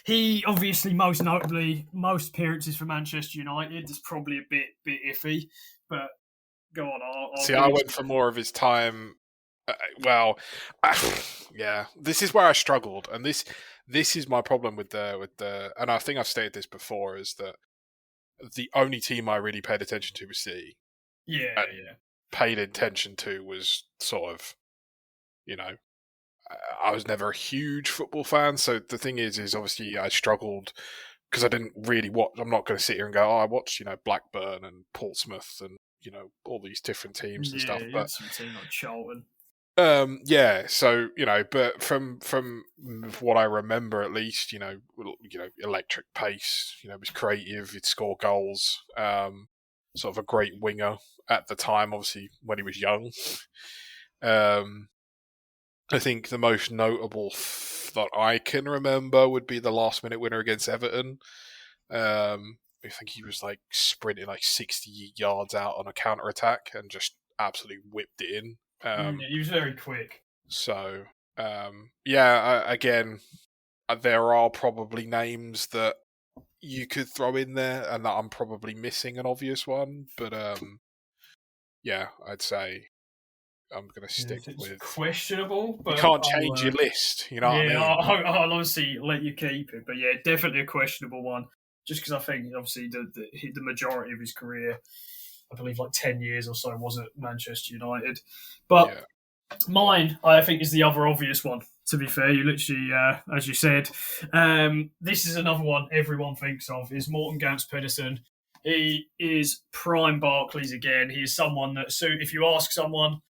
he obviously most notably most appearances for Manchester United is probably a bit iffy. But go on, I'll See, be I went interested. for more of his time. Well, yeah, this is where I struggled, and this is my problem with the. And I think I've stated this before, is that the only team I really paid attention to was City, Yeah, and yeah. paid attention to was sort of, you know, I was never a huge football fan. So the thing is obviously I struggled because I didn't really watch. I'm not going to sit here and go, oh, I watched, Blackburn and Portsmouth and, all these different teams and stuff. Yeah, you But had some team like Charlton. yeah, so but from what I remember, at least, electric pace. It was creative. He'd score goals. Sort of a great winger at the time. Obviously, when he was young. Um, I think the most notable that I can remember would be the last minute winner against Everton. I think he was like sprinting like 60 yards out on a counter attack and just absolutely whipped it in. Yeah, he was very quick. So, yeah, again, there are probably names that you could throw in there, and that I'm probably missing an obvious one. But yeah, I'd say I'm going to stick Yes, it's with. questionable, You but can't change your list. You know what I yeah, mean? I'll honestly let you keep it. But yeah, definitely a questionable one. Just because I think obviously the majority of his career, I believe like 10 years or so, was at Manchester United. But Yeah. mine, I think, is the other obvious one. To be fair, you literally, as you said, this is another one everyone thinks of. Is Morten Gamst Pedersen. He is prime Barclays again. He is someone that, so if you ask someone,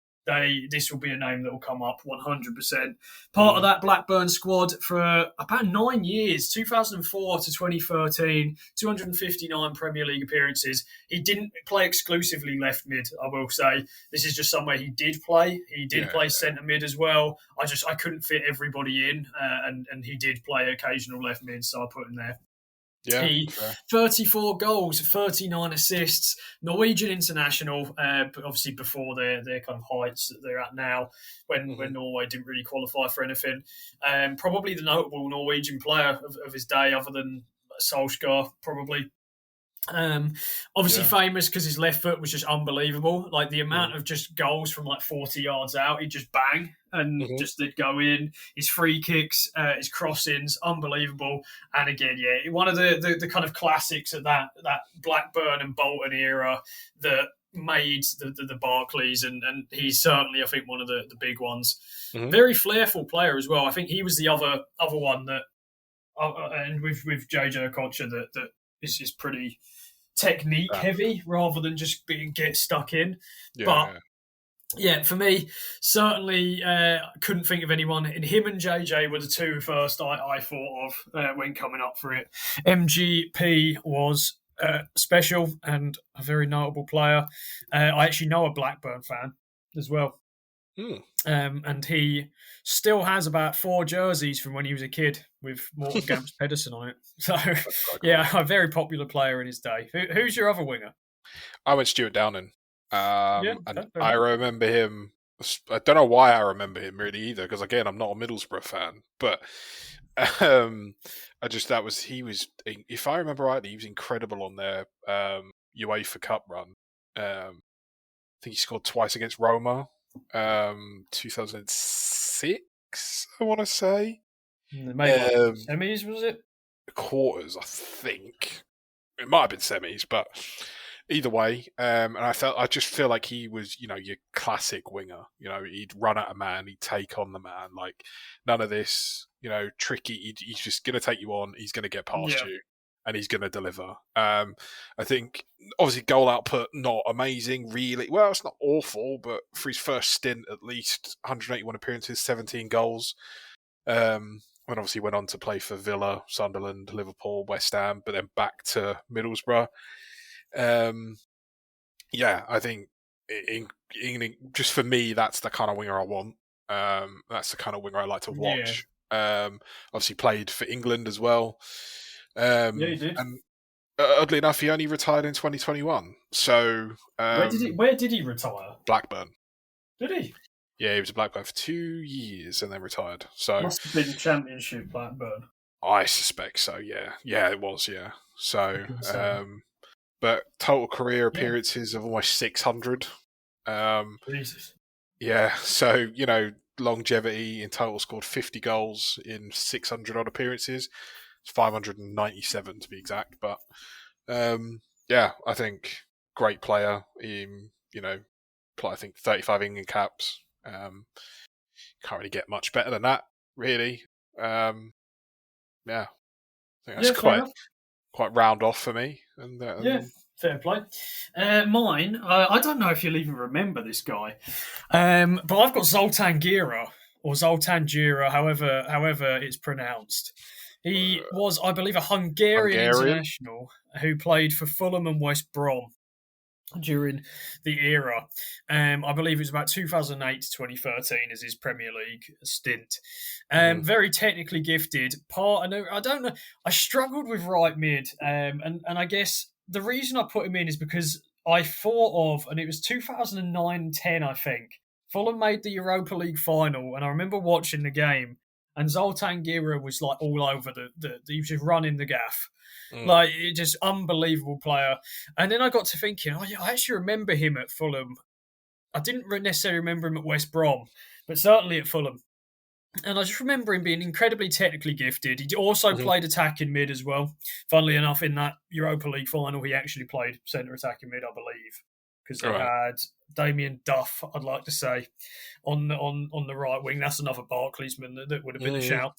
this will be a name that will come up 100%. Part of that Blackburn squad for about 9 years, 2004 to 2013, 259 Premier League appearances. He didn't play exclusively left mid, I will say. This is just somewhere he did play. He did Yeah. play centre mid as well. I couldn't fit everybody in, and he did play occasional left mid, so I put him there. Yeah. He Fair. 34 goals, 39 assists, Norwegian international, but obviously before their kind of heights that they're at now, when Norway didn't really qualify for anything. Probably the notable Norwegian player of his day, other than Solskjaer, probably. Obviously Yeah. famous because his left foot was just unbelievable. Like the Mm. amount of just goals from like 40 yards out, he'd just bang and Mhm. just they'd go in. His free kicks, his crossings, unbelievable. And again, yeah, one of the kind of classics of that Blackburn and Bolton era that made the Barclays, and he's certainly, I think, one of the big ones. Mhm. Very flairful player as well. I think he was the other one that, and with JJ Okocha, that is pretty technique Yeah. heavy rather than just being get stuck in. But Yeah. yeah, for me, certainly couldn't think of anyone. And him and JJ were the two first I thought of when coming up for it. MGP was special and a very notable player. I actually know a Blackburn fan as well. Mm. And he still has about 4 jerseys from when he was a kid with Morten Gamst Pedersen on it. So, That's quite cool. yeah, a very popular player in his day. Who's your other winger? I went Stuart Downing, Yeah, and fair I enough. remember him. I don't know why I remember him really either, because again, I'm not a Middlesbrough fan, but um, he was. If I remember rightly, he was incredible on their UEFA Cup run. I think he scored twice against Roma, 2006. I want to say They made like um, semis, was it? quarters. I think it might have been semis, but either way, and I just feel like he was, your classic winger. He'd run at a man, he'd take on the man, like none of this, tricky. He's just going to take you on. He's going to get past Yeah. you, and he's going to deliver. I think obviously goal output not amazing, really. Well, it's not awful, but for his first stint, at least 181 appearances, 17 goals. And obviously went on to play for Villa, Sunderland, Liverpool, West Ham, but then back to Middlesbrough. Yeah, I think just for me, that's the kind of winger I want. That's the kind of winger I like to Yeah. watch. Obviously played for England as well. Yeah, he did. And oddly enough, he only retired in 2021. So Where did he retire? Blackburn. Did he? Yeah, he was a Blackburn for 2 years and then retired. So Must have been Championship Blackburn. I suspect so. Yeah, yeah, it was. Yeah. So, So, but total career yeah, appearances of almost 600. Jesus. Yeah. So longevity in total, scored 50 goals in 600 odd appearances. It's 597 to be exact. But yeah, I think great player. I think 35 England caps. Can't really get much better than that, really. Yeah, I think that's Yeah, fair enough. quite round off for me. Yeah, fair play. Mine, I don't know if you'll even remember this guy, but I've got Zoltan Gira or Zoltan Gira, however it's pronounced. He was, I believe, a Hungarian Hungarian. international who played for Fulham and West Brom during the era. I believe it was about 2008 to 2013 as his Premier League stint. Very technically gifted. I don't know. I struggled with right mid, and I guess the reason I put him in is because I thought of, and it was 2009-10, I think. Fulham made the Europa League final, and I remember watching the game. And Zoltan Gira was like all over he was just running the gaff. Like, just unbelievable player. And then I got to thinking, oh, yeah, I actually remember him at Fulham. I didn't necessarily remember him at West Brom, but certainly at Fulham. And I just remember him being incredibly technically gifted. He also played attacking mid as well. Funnily enough, in that Europa League final, he actually played centre attacking mid, I believe, because they had Damien Duff, I'd like to say, on the right wing. That's another Barclaysman that would have been a shout.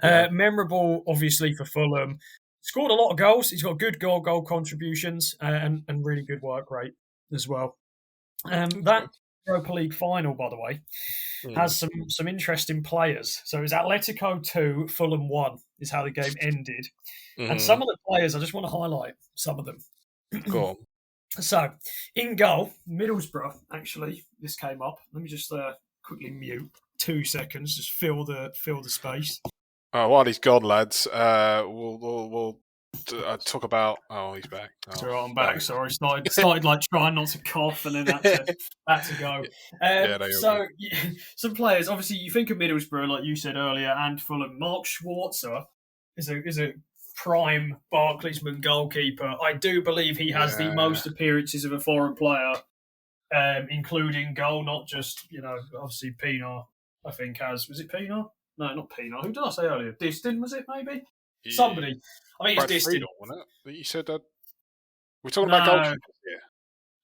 Memorable, obviously, for Fulham. Scored a lot of goals. He's got good goal contributions and really good work rate as well. That Europa League final, by the way, has some interesting players. So it was Atletico 2, Fulham 1 is how the game ended. And some of the players, I just want to highlight some of them. Go on. So, in goal, Middlesbrough, actually, this came up. Let me just quickly mute 2 seconds, just fill the space. While he's gone, lads, we'll talk about. Oh, he's back. Oh, so I'm back. Sorry, started like trying not to cough, and then had to go. Some players. Obviously, you think of Middlesbrough, like you said earlier, and Fulham. Mark Schwarzer is a prime Barclaysman goalkeeper. I do believe he has the most appearances of a foreign player, including goal, not just obviously Pienaar. I think was it Pienaar? No, not Pienaar. Who did I say earlier? Distin, was it maybe? Somebody. I think it's Distin. Friedel, wasn't it? You said that. We're talking about goalkeepers here.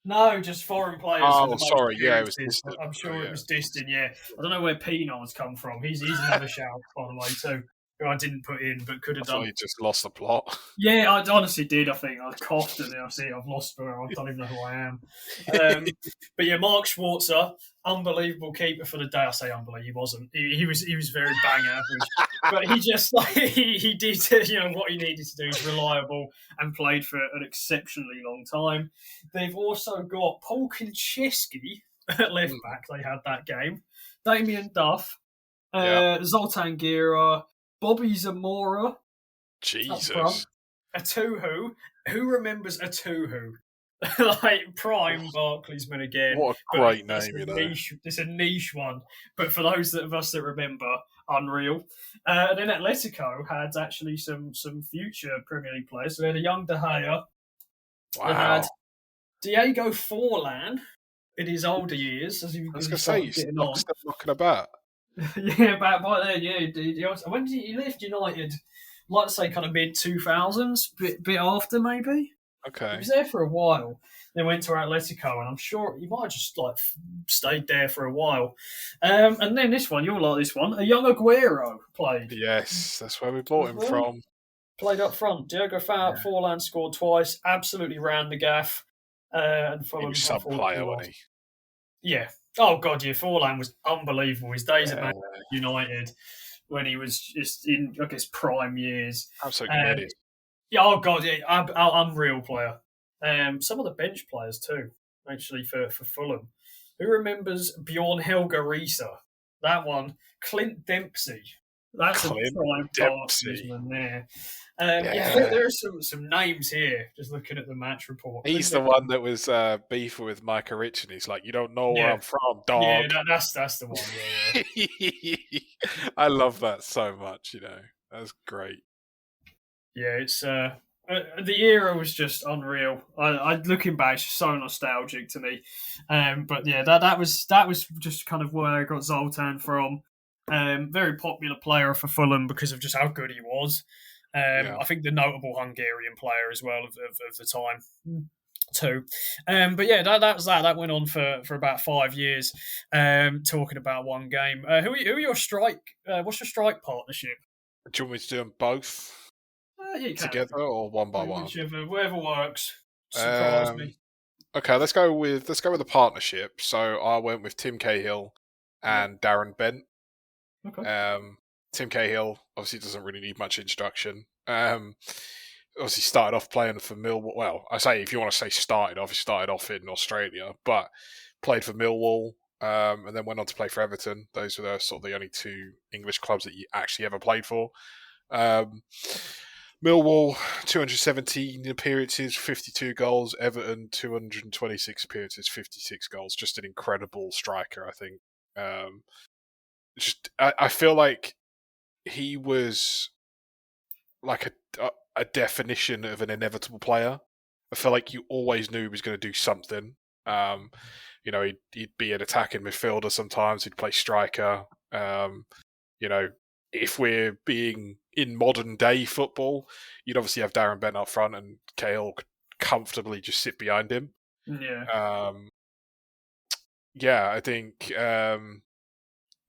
No, just foreign players. Oh, sorry. Yeah, it was Distin. I'm sure it was Distin, yeah. I don't know where Pienaar's come from. He's another shout, by the way, too, who I didn't put in but could have done. You just lost the plot. Yeah, I honestly did. I think I coughed and then I've lost where I don't even know who I am. But yeah, Mark Schwarzer, unbelievable keeper for the day. I say unbelievable, he wasn't. He was very bang average, but he just he did what he needed to do. He's reliable and played for an exceptionally long time. They've also got Paul Konchesky at left back. They had that game. Damien Duff, Zoltan Gira, Bobby Zamora. Jesus. A Tuhu. Who remembers a Tuhu? Like prime Barclaysman again. What a great name, It's a niche one. But for those of us that remember, unreal. And then Atletico had actually some future Premier League players. So they had a young De Gea. Wow. They had Diego Forlan in his older years. I was going to say, he's still knocking about. Yeah, by then, yeah. When did he left United? I'd like to say kind of mid-2000s, bit after maybe. Okay. He was there for a while. Then went to Atletico, and I'm sure he might have just stayed there for a while. And then this one, you'll like this one. A young Aguero played. Yes, that's where we bought him from. Played up front. Diego Forlan scored twice. Absolutely ran the gaff. And he was some player, wasn't he? Yeah. Oh God, yeah. Forlan was unbelievable. His days at Man United, when he was just in, I guess, prime years. Absolutely. Yeah. Oh God, yeah. Unreal player. Some of the bench players too, actually, for Fulham. Who remembers Bjorn Helge Riise? That one. Clint Dempsey. That's a Clint prime Dempsey. Barclaysman there. Yeah. there are some names here. Just looking at the match report. He's the one that was beefing with Micah Rich, and he's like, "You don't know where Yeah, I'm from, yeah, dog." that's the one. Yeah, I love that so much. That's great. yeah. It's the era was just unreal. I looking back, it's just so nostalgic to me. But yeah, that was just kind of where I got Zoltan from. Very popular player for Fulham because of just how good he was. Yeah. I think the notable Hungarian player as well of the time too. But yeah, that was that. That went on for about 5 years. Talking about one game. Who are your strike? What's your strike partnership? Do you want me to do them both Yeah, you can. together or one by one? Whichever, whatever works. Surprise Um, me. okay, let's go with the partnership. So I went with Tim Cahill Yeah. and Darren Bent. Okay. Tim Cahill obviously doesn't really need much introduction. Obviously started off playing for Millwall. Well, I say if you want to say started off, he started off in Australia, but played for Millwall, and then went on to play for Everton. Those were sort of the only two English clubs that he actually ever played for. Millwall, 217 appearances, 52 goals. Everton, 226 appearances, 56 goals. Just an incredible striker, I think. I feel like he was like a definition of an inevitable player. I feel like you always knew he was going to do something. He'd be an attacking midfielder sometimes. He'd play striker. If we're being in modern day football, you'd obviously have Darren Bent up front and Cahill could comfortably just sit behind him. Yeah. I think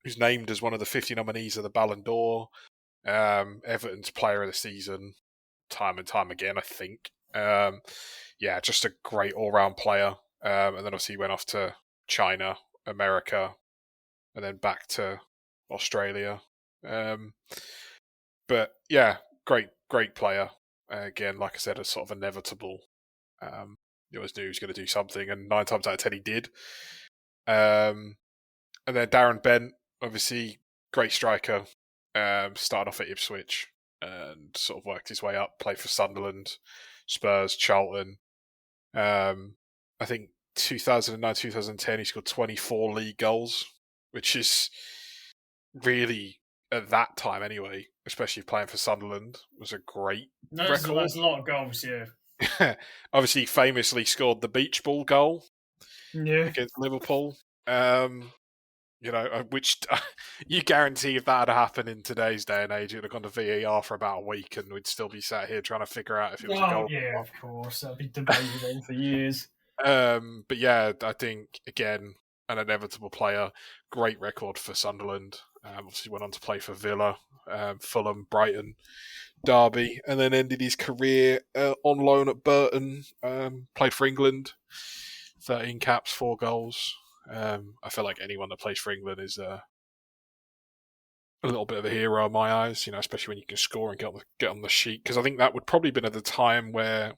he's named as one of the 50 nominees of the Ballon d'Or. Everton's player of the season, time and time again, I think. Just a great all-round player. And then obviously he went off to China, America, and then back to Australia. But yeah, great player. Again, like I said, a sort of inevitable. You always knew he was going to do something, and 9 times out of 10 he did. And then Darren Bent, obviously great striker. Started off at Ipswich and sort of worked his way up. Played for Sunderland, Spurs, Charlton. I think 2009, 2010 he scored 24 league goals, which is really, at that time anyway, especially playing for Sunderland, was a great record. That's a lot of goals, yeah. Obviously, famously scored the beach ball goal against Liverpool. Which you guarantee if that had happened in today's day and age, it would have gone to VAR for about a week and we'd still be sat here trying to figure out if it was a goal. Yeah, of course. That'd be debated on for years. But yeah, I think, again, an inevitable player. Great record for Sunderland. Obviously went on to play for Villa, Fulham, Brighton, Derby, and then ended his career on loan at Burton. Played for England, 13 caps, 4 goals. I feel like anyone that plays for England is a little bit of a hero in my eyes, especially when you can score and get on the sheet. Because I think that would probably been at the time where,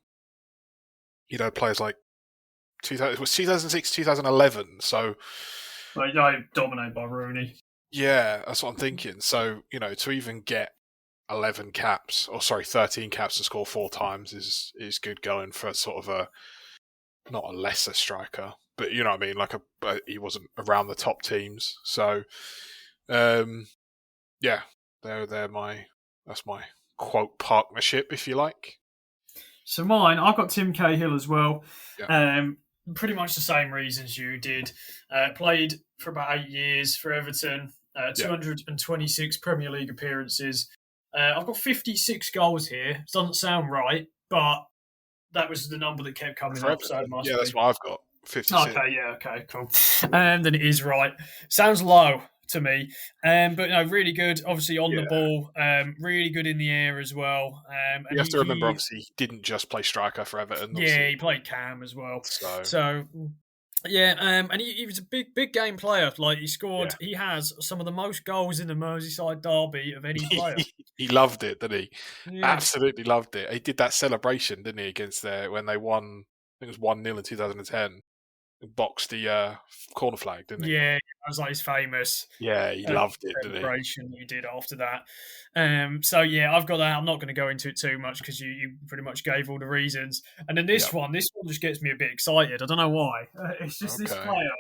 players like it was 2006, 2011. So, I dominated by Rooney. Yeah, that's what I'm thinking. So, to even get 13 caps to score 4 times is good going for sort of not a lesser striker, but you know what I mean. He wasn't around the top teams, so that's my quote partnership, if you like. So mine, I've got Tim Cahill as well. Yeah. Pretty much the same reasons you did. Played for about 8 years for Everton. 226 Premier League appearances. I've got 56 goals here. It doesn't sound right, but that was the number that kept coming up. So it must be. That's what I've got. 56. Okay, cool. Then it is right. Sounds low to me, but no, really good. Obviously on the ball, really good in the air as well. And you have to remember, obviously, he didn't just play striker for Everton. Yeah, he played cam as well. So yeah, and he was a big game player. Like he scored, he has some of the most goals in the Merseyside derby of any player. He loved it, didn't he? Yeah. Absolutely loved it. He did that celebration, didn't he, against when they won? I think it was 1-0 in 2010. boxed the corner flag, didn't he? Yeah, that was like his famous Yeah, he loved it, didn't he? celebration that he did after that. So yeah, I've got that. I'm not going to go into it too much because you pretty much gave all the reasons. And then this Yep. one just gets me a bit excited. I don't know why. It's just this Okay. player,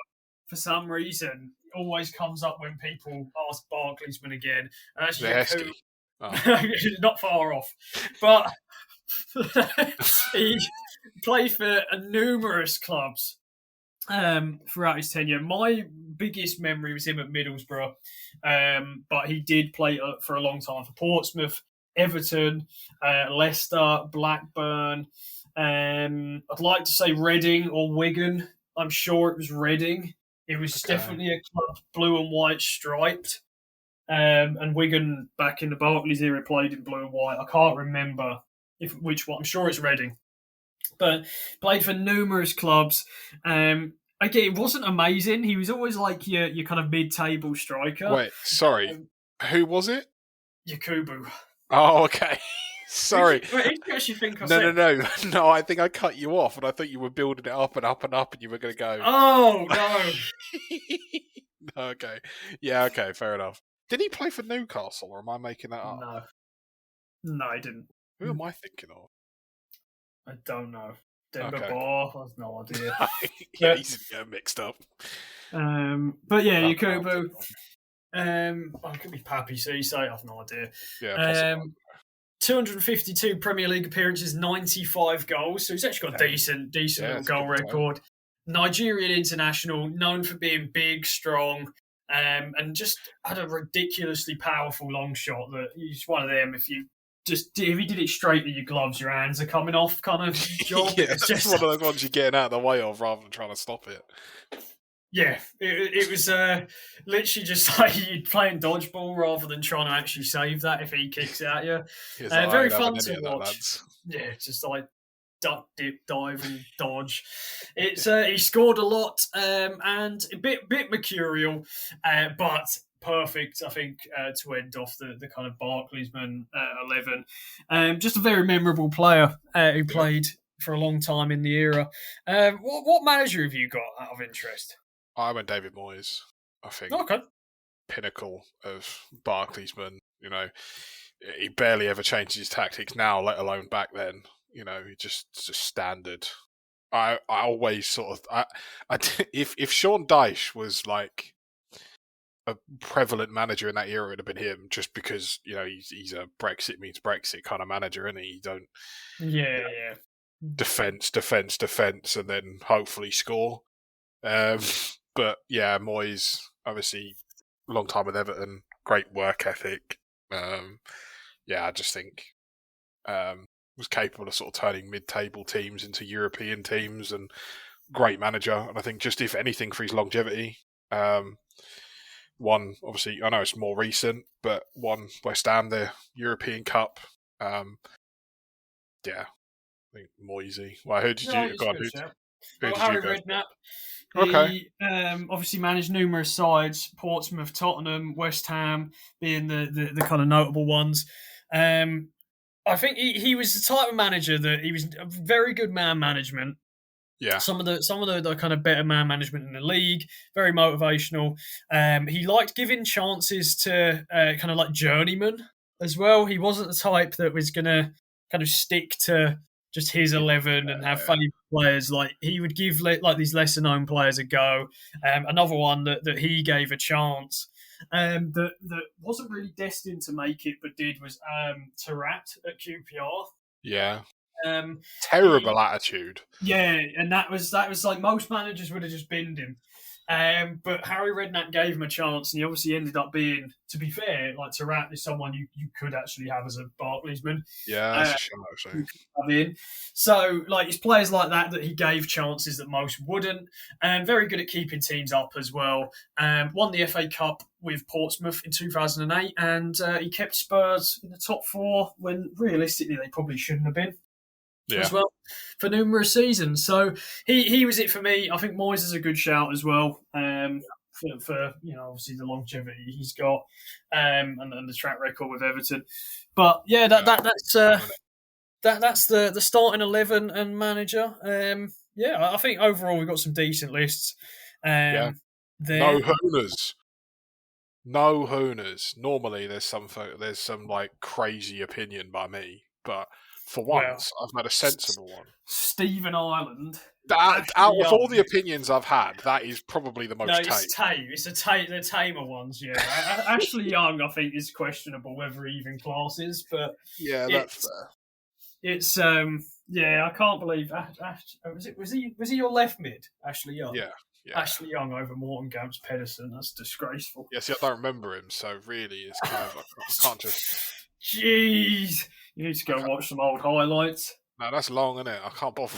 for some reason, always comes up when people ask Barclaysmen again. And that's Yaku. Oh. Not far off, but he played for numerous clubs throughout his tenure. My biggest memory was him at Middlesbrough, but he did play for a long time for Portsmouth, Everton, Leicester, Blackburn. I'd like to say Reading or Wigan. I'm sure it was Reading. It was definitely a club blue and white striped. And Wigan back in the Barclays era played in blue and white. I can't remember which one. I'm sure it's Reading, but played for numerous clubs. Again, it wasn't amazing. He was always like your kind of mid-table striker. Wait, sorry, who was it? Yakubu. Oh, okay. Sorry. Who do you actually think I said? No. I think I cut you off, and I thought you were building it up and up and up, and you were going to go. Oh no. Okay. Yeah. Okay. Fair enough. Did he play for Newcastle, or am I making that up? No, he didn't. Who am I thinking of? I don't know. Denver Bar. I have no idea. Yeah, he's getting mixed up. But yeah, Yakubu. It could be Papi Cisse. I have no idea. Yeah, possibly. 252 Premier League appearances, 95 goals. So he's actually got a decent little goal record. Nigerian international, known for being big, strong, and just had a ridiculously powerful long shot. That he's one of them. If you did it straight with your gloves, your hands are coming off kind of job. Yeah, it's just one of those ones you're getting out of the way of rather than trying to stop it. Yeah, it was literally just like you playing dodgeball rather than trying to actually save that if he kicks it at you. Very fun to watch. Yeah, just like duck, dip, dive, and dodge. It's he scored a lot and a bit mercurial, but perfect, I think, to end off the kind of Barclaysmen 11. Just a very memorable player who played for a long time in the era. What manager have you got out of interest? I went David Moyes. I think pinnacle of Barclaysmen. You know, he barely ever changes his tactics now, let alone back then. You know, he just standard. I always sort of if Sean Dyche was like a prevalent manager in that era, it would have been him. Just because he's a Brexit means Brexit kind of manager, and he don't. Yeah. Defense, and then hopefully score. But yeah, Moyes, obviously, long time with Everton, great work ethic. I just think was capable of sort of turning mid-table teams into European teams, and great manager. And I think just if anything for his longevity, won, obviously, I know it's more recent, but won West Ham the European Cup. I think Moisey. Well, who did you go on? Harry Redknapp. He obviously managed numerous sides: Portsmouth, Tottenham, West Ham being the kind of notable ones. I think he was the type of manager that he was a very good man management. Yeah, some of the kind of better man management in the league. Very motivational. He liked giving chances to kind of like journeymen as well. He wasn't the type that was going to kind of stick to just his 11 and have favourite players. Like he would give like these lesser known players a go. Another one that he gave a chance that wasn't really destined to make it but did was Tarat at QPR. Yeah. Terrible attitude. Yeah, and that was like most managers would have just binned him. But Harry Redknapp gave him a chance, and he obviously ended up being, to be fair, like Tarat is someone you could actually have as a Barclaysman. Yeah, that's a shame, actually. So, like, it's players like that he gave chances that most wouldn't. And very good at keeping teams up as well. Won the FA Cup with Portsmouth in 2008, and he kept Spurs in the top four when realistically they probably shouldn't have been. As well for numerous seasons. So he was it for me. I think Moyes is a good shout as well for obviously the longevity he's got and the track record with Everton. But yeah, that's the starting 11 and manager. yeah, I think overall we've got some decent lists. Yeah. There, No hooners. No hooners. Normally, there's some like crazy opinion by me, but for well, once, I've had a sensible one. Stephen Ireland, That, Ashley out of all the Young. opinions I've had, that is probably the No, most it's tame. tame. It's the tamer ones. Yeah, Ashley Young, I think, is questionable whether he even classes, but Yeah, that's it's fair. it's yeah, I can't believe was he your left mid, Ashley Young? Yeah, yeah. Ashley Young over Morton Gamps Pedersen. That's disgraceful. Yeah, see, I don't remember him, so really, it's kind of I can't just. Jeez, you need to I go can't, watch some old highlights. no, that's long, isn't it? I can't bother.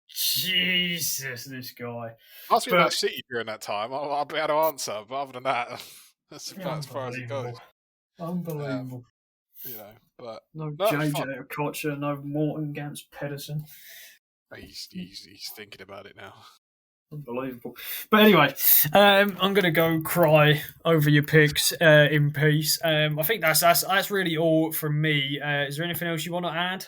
Jesus, this guy. Ask me about But City during that time. I'll be able to answer. But other than that, that's about as far as it goes. Unbelievable. But No no, it's fun. JJ Okocha, no Morton Gamps Pedersen. He's thinking about it now. Unbelievable. But anyway, I'm going to go cry over your picks in peace. I think that's really all from me. Is there anything else you want to add?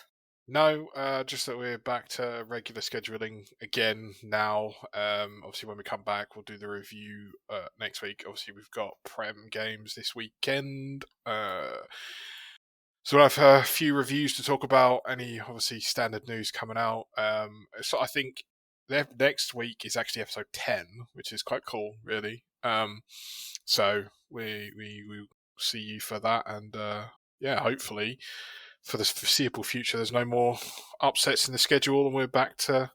No, just that we're back to regular scheduling again now. Obviously, when we come back, we'll do the review next week. Obviously, we've got Prem games this weekend. So we'll have a few reviews to talk about. Any, obviously, standard news coming out. So I think next week is actually episode 10, which is quite cool, really. So we see you for that. And yeah, hopefully for the foreseeable future, there's no more upsets in the schedule, and we're back to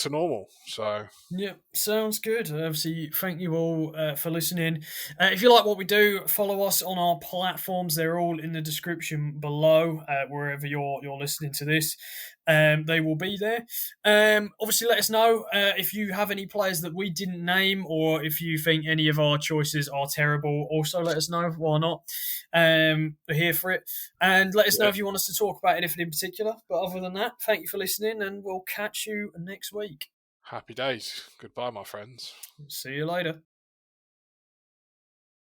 normal. So yeah, sounds good. Obviously, thank you all for listening. If you like what we do, follow us on our platforms. They're all in the description below, wherever you're listening to this. They will be there. Obviously, let us know if you have any players that we didn't name, or if you think any of our choices are terrible. Also, let us know. Why not? We're here for it. And let us know if you want us to talk about anything in particular. But other than that, thank you for listening, and we'll catch you next week. happy days. Goodbye, my friends. See you later.